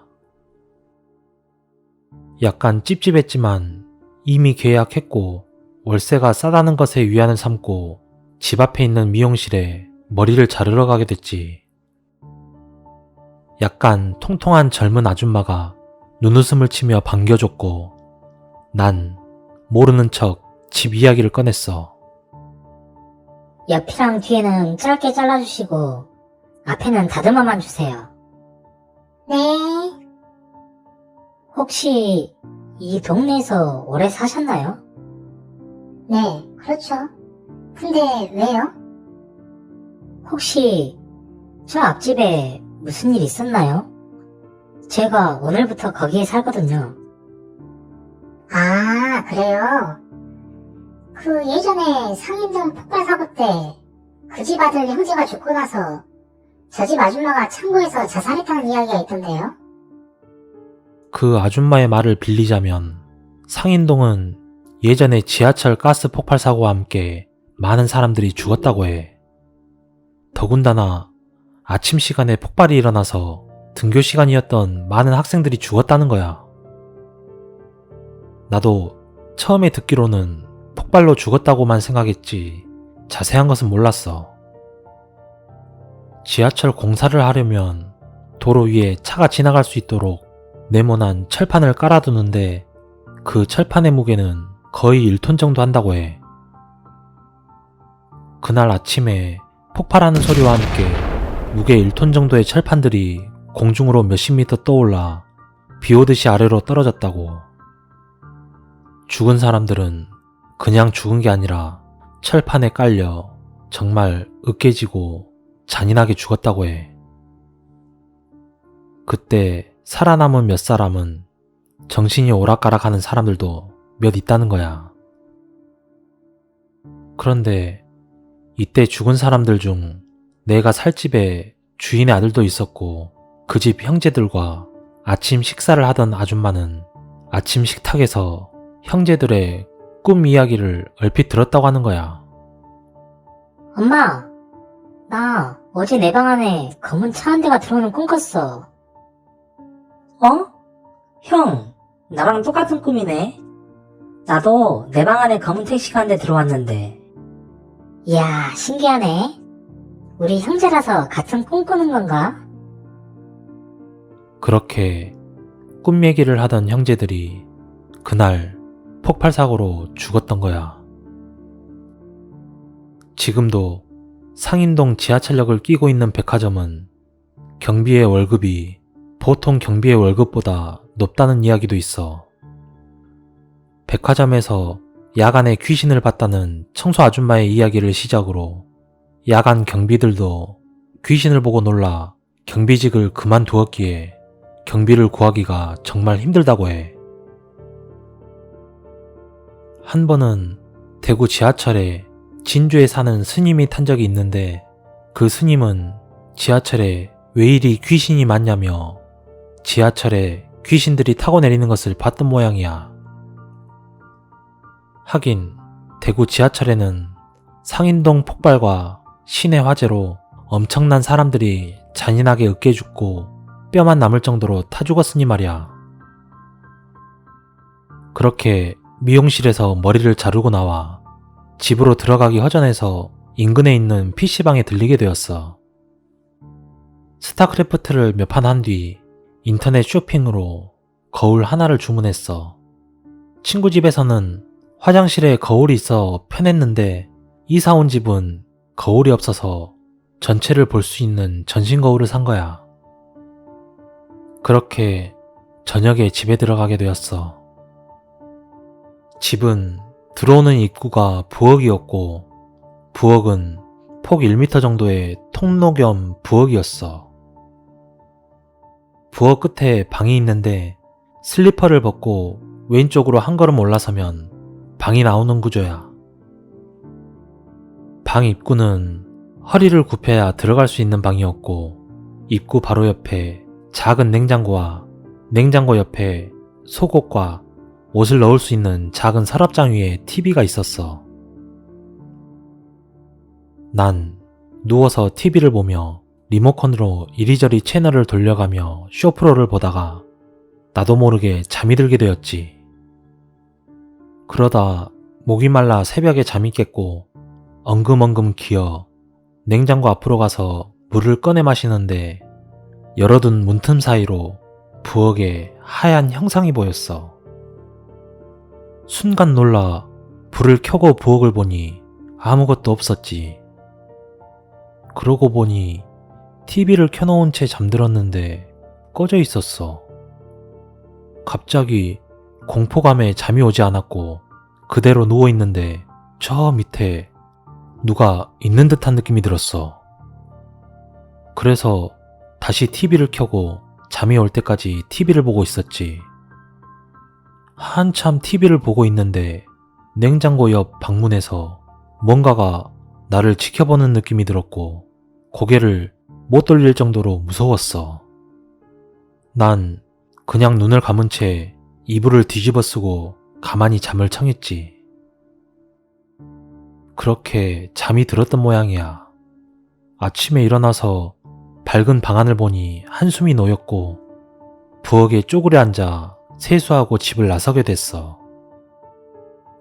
약간 찝찝했지만 이미 계약했고 월세가 싸다는 것에 위안을 삼고 집 앞에 있는 미용실에 머리를 자르러 가게 됐지. 약간 통통한 젊은 아줌마가 눈웃음을 치며 반겨줬고 난 모르는 척 집 이야기를 꺼냈어. 옆이랑 뒤에는 짧게 잘라주시고 앞에는 다듬어만 주세요. 네. 혹시 이 동네에서 오래 사셨나요? 네, 그렇죠. 근데 왜요? 혹시 저 앞집에 무슨 일 있었나요? 제가 오늘부터 거기에 살거든요. 아, 그래요? 그 예전에 상인동 폭발 사고 때 그 집 아들 형제가 죽고 나서 저 집 아줌마가 창고에서 자살했다는 이야기가 있던데요? 그 아줌마의 말을 빌리자면 상인동은 예전에 지하철 가스 폭발 사고와 함께 많은 사람들이 죽었다고 해. 더군다나 아침 시간에 폭발이 일어나서 등교 시간이었던 많은 학생들이 죽었다는 거야. 나도 처음에 듣기로는 폭발로 죽었다고만 생각했지 자세한 것은 몰랐어. 지하철 공사를 하려면 도로 위에 차가 지나갈 수 있도록 네모난 철판을 깔아두는데 그 철판의 무게는 거의 1톤 정도 한다고 해. 그날 아침에 폭발하는 소리와 함께 무게 1톤 정도의 철판들이 공중으로 몇십 미터 떠올라 비오듯이 아래로 떨어졌다고. 죽은 사람들은 그냥 죽은 게 아니라 철판에 깔려 정말 으깨지고 잔인하게 죽었다고 해. 그때 살아남은 몇 사람은 정신이 오락가락하는 사람들도 몇 있다는 거야. 그런데 이때 죽은 사람들 중 내가 살 집에 주인의 아들도 있었고 그 집 형제들과 아침 식사를 하던 아줌마는 아침 식탁에서 형제들의 꿈 이야기를 얼핏 들었다고 하는 거야. 엄마, 나 어제 내 방 안에 검은 차 한 대가 들어오는 꿈 꿨어. 어? 형, 나랑 똑같은 꿈이네. 나도 내 방 안에 검은 택시가 한 대 들어왔는데. 이야, 신기하네. 우리 형제라서 같은 꿈 꾸는 건가? 그렇게 꿈 얘기를 하던 형제들이 그날 폭발 사고로 죽었던 거야. 지금도 상인동 지하철역을 끼고 있는 백화점은 경비의 월급이 보통 경비의 월급보다 높다는 이야기도 있어. 백화점에서 야간에 귀신을 봤다는 청소 아줌마의 이야기를 시작으로 야간 경비들도 귀신을 보고 놀라 경비직을 그만두었기에 경비를 구하기가 정말 힘들다고 해. 한 번은 대구 지하철에 진주에 사는 스님이 탄 적이 있는데 그 스님은 지하철에 왜 이리 귀신이 많냐며 지하철에 귀신들이 타고 내리는 것을 봤던 모양이야. 하긴 대구 지하철에는 상인동 폭발과 시내 화재로 엄청난 사람들이 잔인하게 으깨 죽고 뼈만 남을 정도로 타 죽었으니 말이야. 그렇게 미용실에서 머리를 자르고 나와 집으로 들어가기 허전해서 인근에 있는 PC방에 들리게 되었어. 스타크래프트를 몇 판 한 뒤 인터넷 쇼핑으로 거울 하나를 주문했어. 친구 집에서는 화장실에 거울이 있어 편했는데 이사 온 집은 거울이 없어서 전체를 볼 수 있는 전신 거울을 산 거야. 그렇게 저녁에 집에 들어가게 되었어. 집은 들어오는 입구가 부엌이었고 부엌은 폭 1m 정도의 통로 겸 부엌이었어. 부엌 끝에 방이 있는데 슬리퍼를 벗고 왼쪽으로 한 걸음 올라서면 방이 나오는 구조야. 방 입구는 허리를 굽혀야 들어갈 수 있는 방이었고 입구 바로 옆에 작은 냉장고와 냉장고 옆에 속옷과 옷을 넣을 수 있는 작은 서랍장 위에 TV가 있었어. 난 누워서 TV를 보며 리모컨으로 이리저리 채널을 돌려가며 쇼프로를 보다가 나도 모르게 잠이 들게 되었지. 그러다 목이 말라 새벽에 잠이 깼고 엉금엉금 기어 냉장고 앞으로 가서 물을 꺼내 마시는데 열어둔 문틈 사이로 부엌에 하얀 형상이 보였어. 순간 놀라 불을 켜고 부엌을 보니 아무것도 없었지. 그러고 보니 TV를 켜놓은 채 잠들었는데 꺼져 있었어. 갑자기 공포감에 잠이 오지 않았고 그대로 누워있는데 저 밑에 누가 있는 듯한 느낌이 들었어. 그래서 다시 TV를 켜고 잠이 올 때까지 TV를 보고 있었지. 한참 TV를 보고 있는데 냉장고 옆 방문에서 뭔가가 나를 지켜보는 느낌이 들었고 고개를 못 돌릴 정도로 무서웠어. 난 그냥 눈을 감은 채 이불을 뒤집어 쓰고 가만히 잠을 청했지. 그렇게 잠이 들었던 모양이야. 아침에 일어나서 밝은 방안을 보니 한숨이 놓였고 부엌에 쪼그려 앉아 세수하고 집을 나서게 됐어.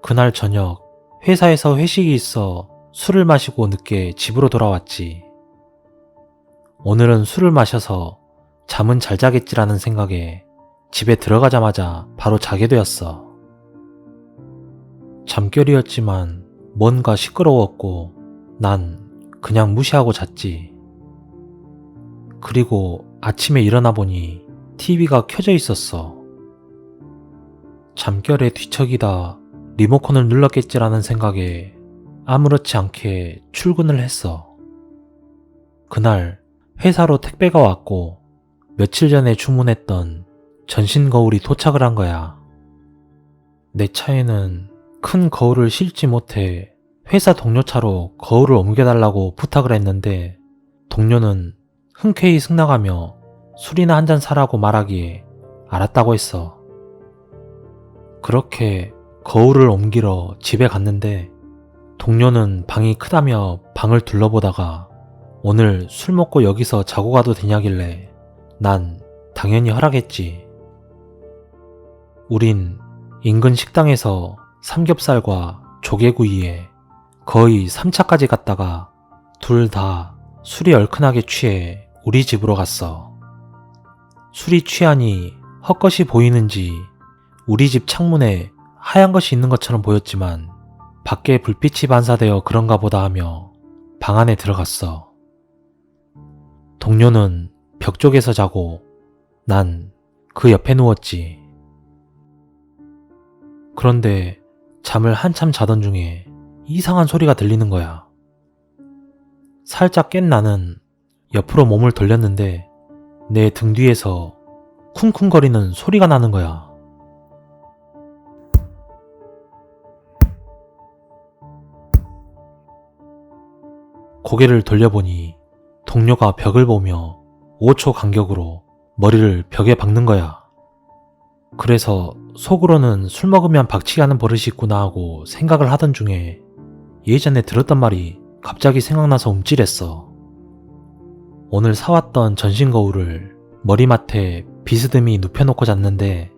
그날 저녁 회사에서 회식이 있어 술을 마시고 늦게 집으로 돌아왔지. 오늘은 술을 마셔서 잠은 잘 자겠지라는 생각에 집에 들어가자마자 바로 자게 되었어. 잠결이었지만 뭔가 시끄러웠고 난 그냥 무시하고 잤지. 그리고 아침에 일어나 보니 TV가 켜져 있었어. 잠결에 뒤척이다 리모컨을 눌렀겠지라는 생각에 아무렇지 않게 출근을 했어. 그날 회사로 택배가 왔고 며칠 전에 주문했던 전신 거울이 도착을 한 거야. 내 차에는 큰 거울을 실지 못해 회사 동료 차로 거울을 옮겨달라고 부탁을 했는데 동료는 흔쾌히 승낙하며 술이나 한잔 사라고 말하기에 알았다고 했어. 그렇게 거울을 옮기러 집에 갔는데 동료는 방이 크다며 방을 둘러보다가 오늘 술 먹고 여기서 자고 가도 되냐길래 난 당연히 허락했지. 우린 인근 식당에서 삼겹살과 조개구이에 거의 3차까지 갔다가 둘 다 술이 얼큰하게 취해 우리 집으로 갔어. 술이 취하니 헛것이 보이는지 우리 집 창문에 하얀 것이 있는 것처럼 보였지만 밖에 불빛이 반사되어 그런가 보다 하며 방 안에 들어갔어. 동료는 벽 쪽에서 자고 난 그 옆에 누웠지. 그런데 잠을 한참 자던 중에 이상한 소리가 들리는 거야. 살짝 깬 나는 옆으로 몸을 돌렸는데 내 등 뒤에서 쿵쿵거리는 소리가 나는 거야. 고개를 돌려보니 동료가 벽을 보며 5초 간격으로 머리를 벽에 박는 거야. 그래서 속으로는 술 먹으면 박치기 하는 버릇이 있구나 하고 생각을 하던 중에 예전에 들었던 말이 갑자기 생각나서 움찔했어. 오늘 사왔던 전신 거울을 머리맡에 비스듬히 눕혀놓고 잤는데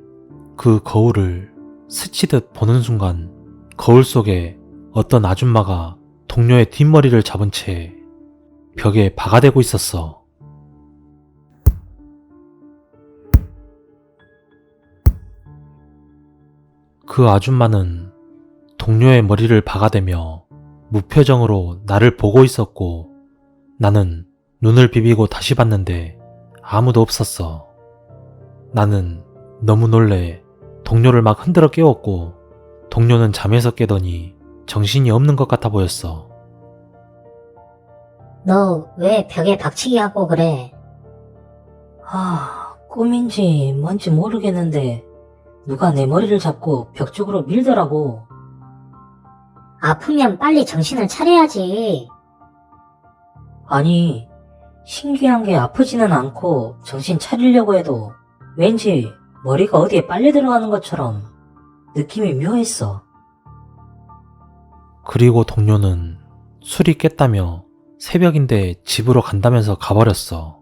그 거울을 스치듯 보는 순간 거울 속에 어떤 아줌마가 동료의 뒷머리를 잡은 채 벽에 박아대고 있었어. 그 아줌마는 동료의 머리를 박아대며 무표정으로 나를 보고 있었고 나는 눈을 비비고 다시 봤는데 아무도 없었어. 나는 너무 놀래 동료를 막 흔들어 깨웠고 동료는 잠에서 깨더니 정신이 없는 것 같아 보였어. 너 왜 벽에 박치기 하고 그래? 꿈인지 뭔지 모르겠는데 누가 내 머리를 잡고 벽 쪽으로 밀더라고. 아프면 빨리 정신을 차려야지. 아니, 신기한 게 아프지는 않고 정신 차리려고 해도 왠지 머리가 어디에 빨려 들어가는 것처럼 느낌이 묘했어. 그리고 동료는 술이 깼다며 새벽인데 집으로 간다면서 가버렸어.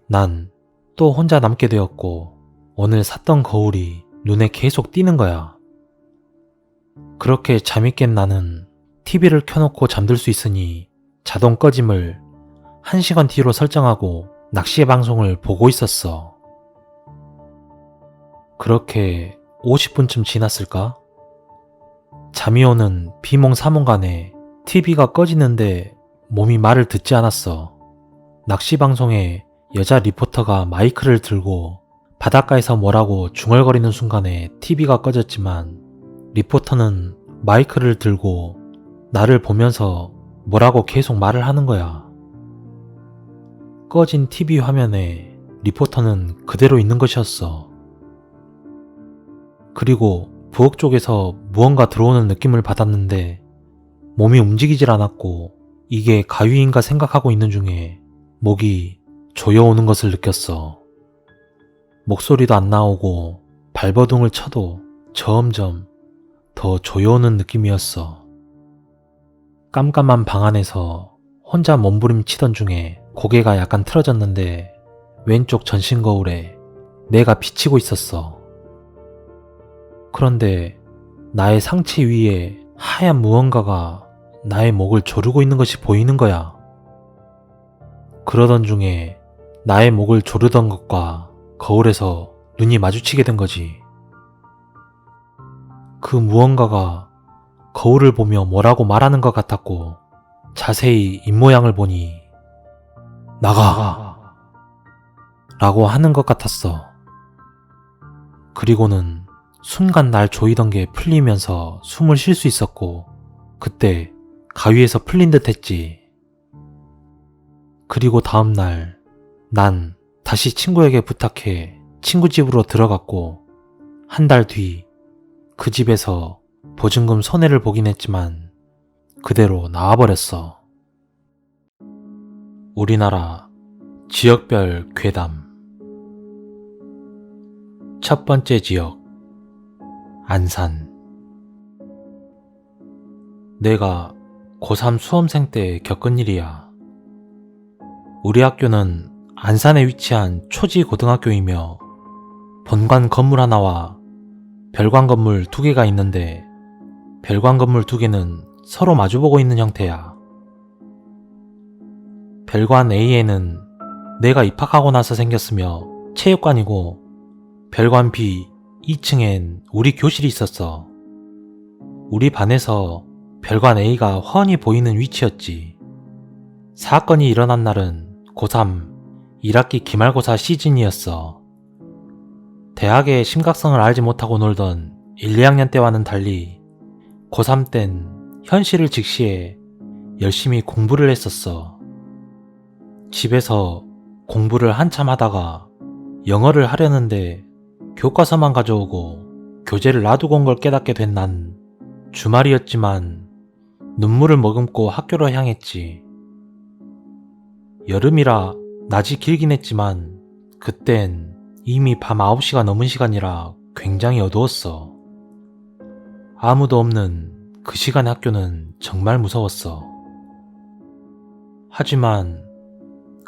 난 또 혼자 남게 되었고 오늘 샀던 거울이 눈에 계속 띄는 거야. 그렇게 잠이 깬 나는 TV를 켜놓고 잠들 수 있으니 자동 꺼짐을 1시간 뒤로 설정하고 낚시의 방송을 보고 있었어. 그렇게 50분쯤 지났을까? 잠이 오는 비몽사몽간에 TV가 꺼지는데 몸이 말을 듣지 않았어. 낚시 방송에 여자 리포터가 마이크를 들고 바닷가에서 뭐라고 중얼거리는 순간에 TV가 꺼졌지만 리포터는 마이크를 들고 나를 보면서 뭐라고 계속 말을 하는 거야. 꺼진 TV 화면에 리포터는 그대로 있는 것이었어. 그리고 부엌 쪽에서 무언가 들어오는 느낌을 받았는데 몸이 움직이질 않았고 이게 가위인가 생각하고 있는 중에 목이 조여오는 것을 느꼈어. 목소리도 안 나오고 발버둥을 쳐도 점점 더 조여오는 느낌이었어. 깜깜한 방 안에서 혼자 몸부림치던 중에 고개가 약간 틀어졌는데 왼쪽 전신 거울에 내가 비치고 있었어. 그런데 나의 상체 위에 하얀 무언가가 나의 목을 조르고 있는 것이 보이는 거야. 그러던 중에 나의 목을 조르던 것과 거울에서 눈이 마주치게 된 거지. 그 무언가가 거울을 보며 뭐라고 말하는 것 같았고 자세히 입모양을 보니 나가! 라고 하는 것 같았어. 그리고는 순간 날 조이던 게 풀리면서 숨을 쉴 수 있었고 그때 가위에서 풀린 듯 했지. 그리고 다음날 난 다시 친구에게 부탁해 친구 집으로 들어갔고 한 달 뒤 그 집에서 보증금 손해를 보긴 했지만 그대로 나와버렸어. 우리나라 지역별 괴담. 첫 번째 지역, 안산. 내가 고3 수험생 때 겪은 일이야. 우리 학교는 안산에 위치한 초지 고등학교이며 본관 건물 하나와 별관 건물 2개가 있는데 별관 건물 2개는 서로 마주보고 있는 형태야. 별관 A에는 내가 입학하고 나서 생겼으며 체육관이고 별관 B 2층엔 우리 교실이 있었어. 우리 반에서 별관 A가 훤히 보이는 위치였지. 사건이 일어난 날은 고3 1학기 기말고사 시즌이었어. 대학의 심각성을 알지 못하고 놀던 1, 2학년 때와는 달리 고3 땐 현실을 직시해 열심히 공부를 했었어. 집에서 공부를 한참 하다가 영어를 하려는데 교과서만 가져오고 교재를 놔두고 온 걸 깨닫게 된 난 주말이었지만 눈물을 머금고 학교로 향했지. 여름이라 낮이 길긴 했지만 그땐 이미 밤 9시가 넘은 시간이라 굉장히 어두웠어. 아무도 없는 그 시간의 학교는 정말 무서웠어. 하지만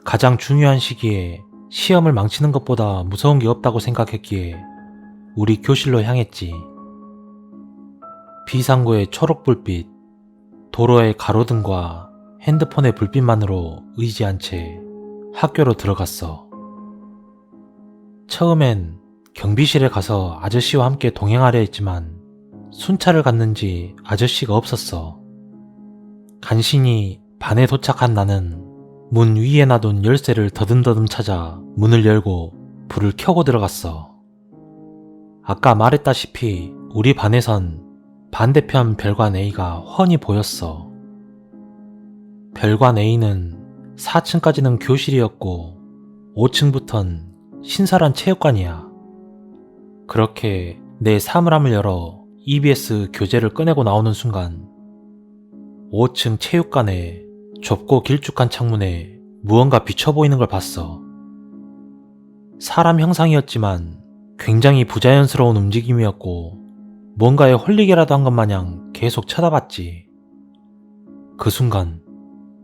가장 중요한 시기에 시험을 망치는 것보다 무서운 게 없다고 생각했기에 우리 교실로 향했지. 비상구의 초록불빛, 도로의 가로등과 핸드폰의 불빛만으로 의지한 채 학교로 들어갔어. 처음엔 경비실에 가서 아저씨와 함께 동행하려 했지만 순찰을 갔는지 아저씨가 없었어. 간신히 반에 도착한 나는 문 위에 놔둔 열쇠를 더듬더듬 찾아 문을 열고 불을 켜고 들어갔어. 아까 말했다시피 우리 반에선 반대편 별관 A가 훤히 보였어. 별관 A는 4층까지는 교실이었고 5층부턴 신설한 체육관이야. 그렇게 내 사물함을 열어 EBS 교재를 꺼내고 나오는 순간 5층 체육관에 좁고 길쭉한 창문에 무언가 비쳐 보이는 걸 봤어. 사람 형상이었지만 굉장히 부자연스러운 움직임이었고 뭔가에 홀리게라도 한 것 마냥 계속 쳐다봤지. 그 순간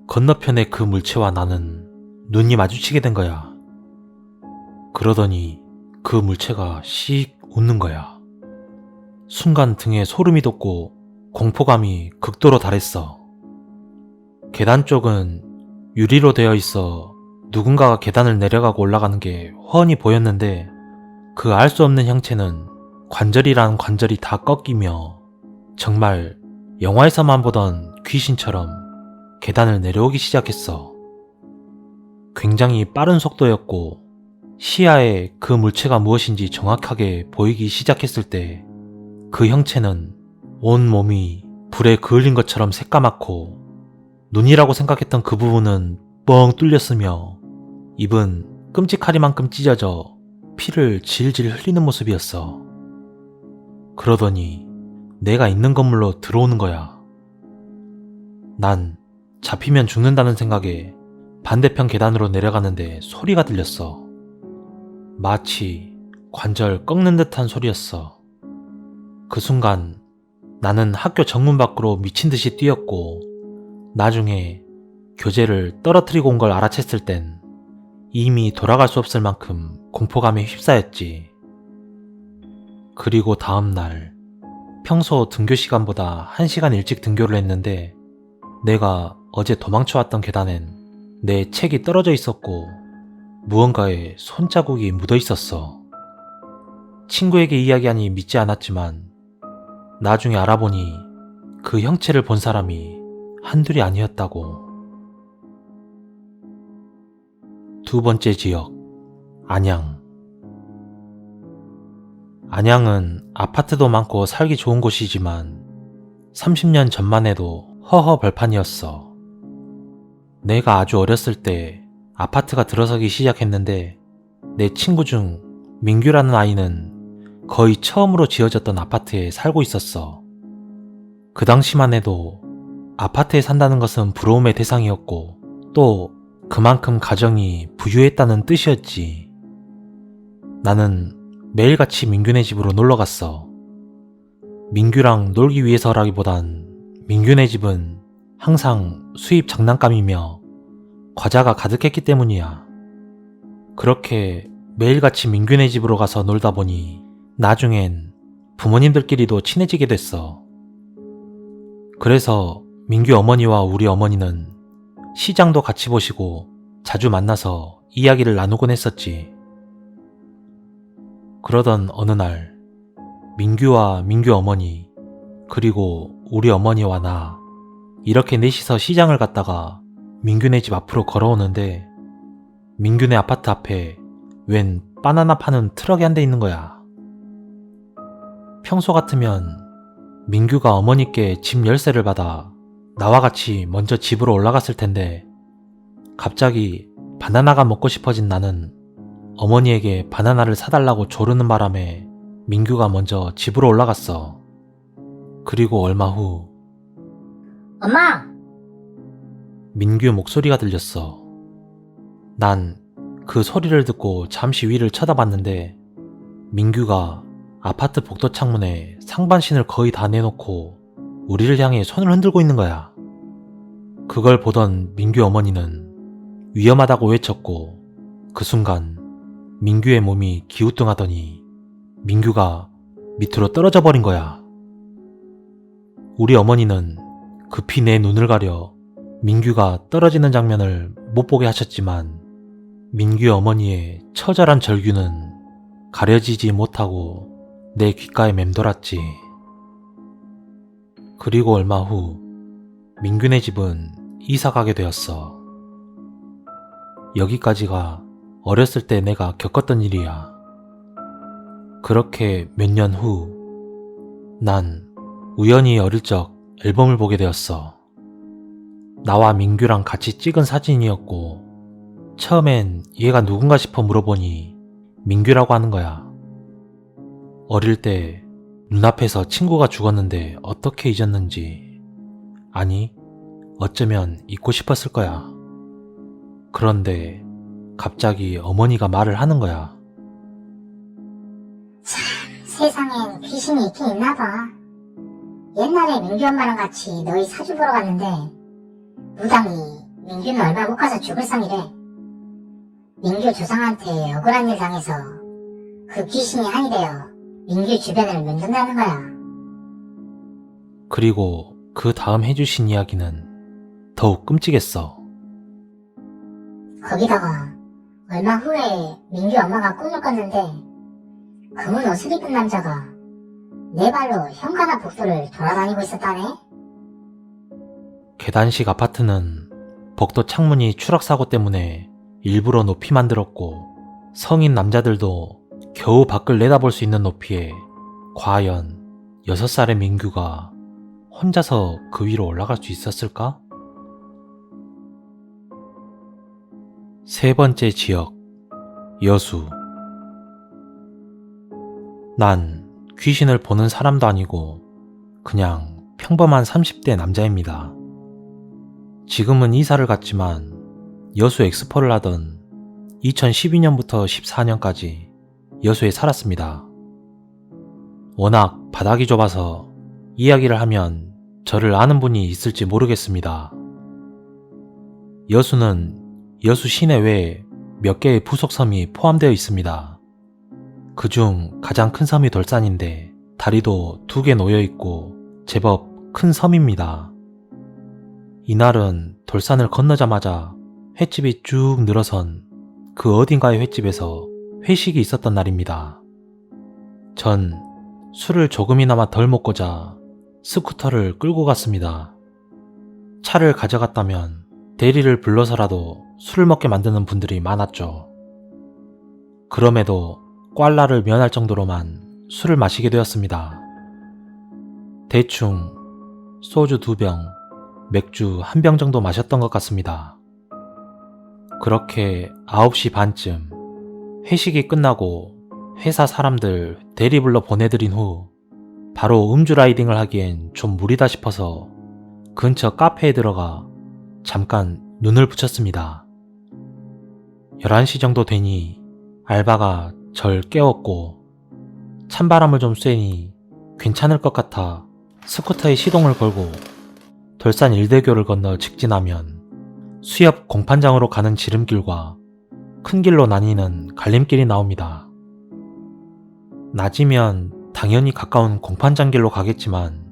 건너편의 그 물체와 나는 눈이 마주치게 된 거야. 그러더니 그 물체가 씩 웃는 거야. 순간 등에 소름이 돋고 공포감이 극도로 달했어. 계단 쪽은 유리로 되어 있어 누군가가 계단을 내려가고 올라가는 게 훤히 보였는데 그 알 수 없는 형체는 관절이란 관절이 다 꺾이며 정말 영화에서만 보던 귀신처럼 계단을 내려오기 시작했어. 굉장히 빠른 속도였고 시야에 그 물체가 무엇인지 정확하게 보이기 시작했을 때 그 형체는 온 몸이 불에 그을린 것처럼 새까맣고 눈이라고 생각했던 그 부분은 뻥 뚫렸으며 입은 끔찍하리만큼 찢어져 피를 질질 흘리는 모습이었어. 그러더니 내가 있는 건물로 들어오는 거야. 난 잡히면 죽는다는 생각에 반대편 계단으로 내려가는데 소리가 들렸어. 마치 관절 꺾는 듯한 소리였어. 그 순간 나는 학교 정문 밖으로 미친 듯이 뛰었고 나중에 교재를 떨어뜨리고 온 걸 알아챘을 땐 이미 돌아갈 수 없을 만큼 공포감에 휩싸였지. 그리고 다음날 평소 등교 시간보다 1시간 일찍 등교를 했는데 내가 어제 도망쳐왔던 계단엔 내 책이 떨어져 있었고 무언가에 손자국이 묻어 있었어. 친구에게 이야기하니 믿지 않았지만 나중에 알아보니 그 형체를 본 사람이 한둘이 아니었다고. 두 번째 지역, 안양. 안양은 아파트도 많고 살기 좋은 곳이지만 30년 전만 해도 허허벌판이었어. 내가 아주 어렸을 때 아파트가 들어서기 시작했는데 내 친구 중 민규라는 아이는 거의 처음으로 지어졌던 아파트에 살고 있었어. 그 당시만 해도 아파트에 산다는 것은 부러움의 대상이었고 또 그만큼 가정이 부유했다는 뜻이었지. 나는 매일같이 민규네 집으로 놀러갔어. 민규랑 놀기 위해서라기보단 민규네 집은 항상 수입 장난감이며 과자가 가득했기 때문이야. 그렇게 매일같이 민규네 집으로 가서 놀다 보니 나중엔 부모님들끼리도 친해지게 됐어. 그래서 민규 어머니와 우리 어머니는 시장도 같이 보시고 자주 만나서 이야기를 나누곤 했었지. 그러던 어느 날 민규와 민규 어머니 그리고 우리 어머니와 나 이렇게 넷이서 시장을 갔다가 민규네 집 앞으로 걸어오는데 민규네 아파트 앞에 웬 바나나 파는 트럭이 한 대 있는 거야. 평소 같으면 민규가 어머니께 집 열쇠를 받아 나와 같이 먼저 집으로 올라갔을 텐데 갑자기 바나나가 먹고 싶어진 나는 어머니에게 바나나를 사달라고 조르는 바람에 민규가 먼저 집으로 올라갔어. 그리고 얼마 후 엄마! 민규 목소리가 들렸어. 난 그 소리를 듣고 잠시 위를 쳐다봤는데 민규가 아파트 복도 창문에 상반신을 거의 다 내놓고 우리를 향해 손을 흔들고 있는 거야. 그걸 보던 민규 어머니는 위험하다고 외쳤고 그 순간 민규의 몸이 기우뚱하더니 민규가 밑으로 떨어져 버린 거야. 우리 어머니는 급히 내 눈을 가려 민규가 떨어지는 장면을 못 보게 하셨지만 민규 어머니의 처절한 절규는 가려지지 못하고 내 귓가에 맴돌았지. 그리고 얼마 후 민규네 집은 이사 가게 되었어. 여기까지가 어렸을 때 내가 겪었던 일이야. 그렇게 몇 년 후 난 우연히 어릴 적 앨범을 보게 되었어. 나와 민규랑 같이 찍은 사진이었고 처음엔 얘가 누군가 싶어 물어보니 민규라고 하는 거야. 어릴 때 눈앞에서 친구가 죽었는데 어떻게 잊었는지, 아니 어쩌면 잊고 싶었을 거야. 그런데 갑자기 어머니가 말을 하는 거야. 세상엔 귀신이 있긴 있나봐. 옛날에 민규 엄마랑 같이 너희 사주 보러 갔는데 무당이 민규는 얼마 못 가서 죽을 상이래. 민규 조상한테 억울한 일 당해서 그 귀신이 한이 되어 민규 주변을 맴돈다는 거야. 그리고 그 다음 해주신 이야기는 더욱 끔찍했어. 거기다가 얼마 후에 민규 엄마가 꿈을 꿨는데 검은 옷을 입은 남자가 네 발로 현관앞 복도를 돌아다니고 있었다네. 계단식 아파트는 복도 창문이 추락사고 때문에 일부러 높이 만들었고 성인 남자들도 겨우 밖을 내다볼 수 있는 높이에 과연 6살의 민규가 혼자서 그 위로 올라갈 수 있었을까? 세 번째 지역, 여수. 난 귀신을 보는 사람도 아니고 그냥 평범한 30대 남자입니다. 지금은 이사를 갔지만 여수 엑스포를 하던 2012년부터 14년까지 여수에 살았습니다. 워낙 바닥이 좁아서 이야기를 하면 저를 아는 분이 있을지 모르겠습니다. 여수는 여수 시내 외에 몇 개의 부속섬이 포함되어 있습니다. 그중 가장 큰 섬이 돌산인데 다리도 2개 놓여있고 제법 큰 섬입니다. 이날은 돌산을 건너자마자 횟집이 쭉 늘어선 그 어딘가의 횟집에서 회식이 있었던 날입니다. 전 술을 조금이나마 덜 먹고자 스쿠터를 끌고 갔습니다. 차를 가져갔다면 대리를 불러서라도 술을 먹게 만드는 분들이 많았죠. 그럼에도 꽐라를 면할 정도로만 술을 마시게 되었습니다. 대충 소주 2병, 맥주 1병 정도 마셨던 것 같습니다. 그렇게 9시 반쯤 회식이 끝나고 회사 사람들 대리 불러 보내드린 후 바로 음주 라이딩을 하기엔 좀 무리다 싶어서 근처 카페에 들어가 잠깐 눈을 붙였습니다. 11시 정도 되니 알바가 절 깨웠고 찬바람을 좀 쐬니 괜찮을 것 같아 스쿠터에 시동을 걸고 돌산 일대교를 건너 직진하면 수협 공판장으로 가는 지름길과 큰 길로 나뉘는 갈림길이 나옵니다. 낮이면 당연히 가까운 공판장 길로 가겠지만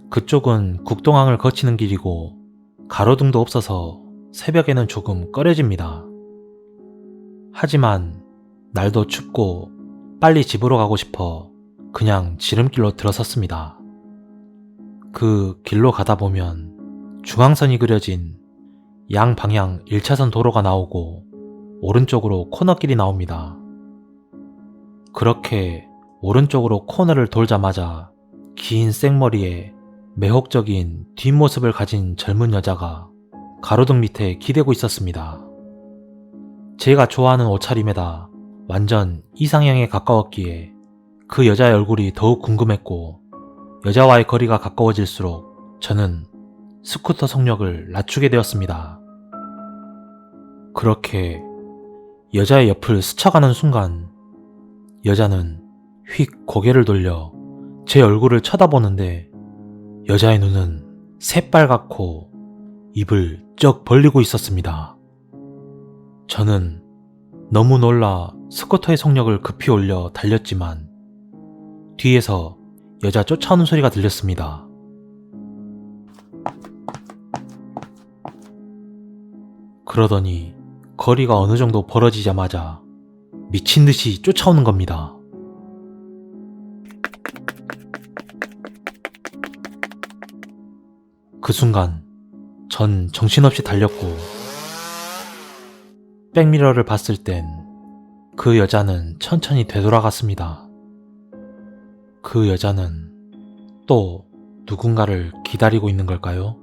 그쪽은 국동항을 거치는 길이고 가로등도 없어서 새벽에는 조금 꺼려집니다. 하지만 날도 춥고 빨리 집으로 가고 싶어 그냥 지름길로 들어섰습니다. 그 길로 가다 보면 중앙선이 그려진 양방향 1차선 도로가 나오고 오른쪽으로 코너길이 나옵니다. 그렇게 오른쪽으로 코너를 돌자마자 긴 생머리에 매혹적인 뒷모습을 가진 젊은 여자가 가로등 밑에 기대고 있었습니다. 제가 좋아하는 옷차림에다 완전 이상형에 가까웠기에 그 여자의 얼굴이 더욱 궁금했고 여자와의 거리가 가까워질수록 저는 스쿠터 속력을 낮추게 되었습니다. 그렇게 여자의 옆을 스쳐가는 순간 여자는 휙 고개를 돌려 제 얼굴을 쳐다보는데 여자의 눈은 새빨갛고 입을 쩍 벌리고 있었습니다. 저는 너무 놀라 스쿠터의 속력을 급히 올려 달렸지만 뒤에서 여자 쫓아오는 소리가 들렸습니다. 그러더니 거리가 어느 정도 벌어지자마자 미친 듯이 쫓아오는 겁니다. 그 순간 전 정신없이 달렸고 백미러를 봤을 땐 그 여자는 천천히 되돌아갔습니다. 그 여자는 또 누군가를 기다리고 있는 걸까요?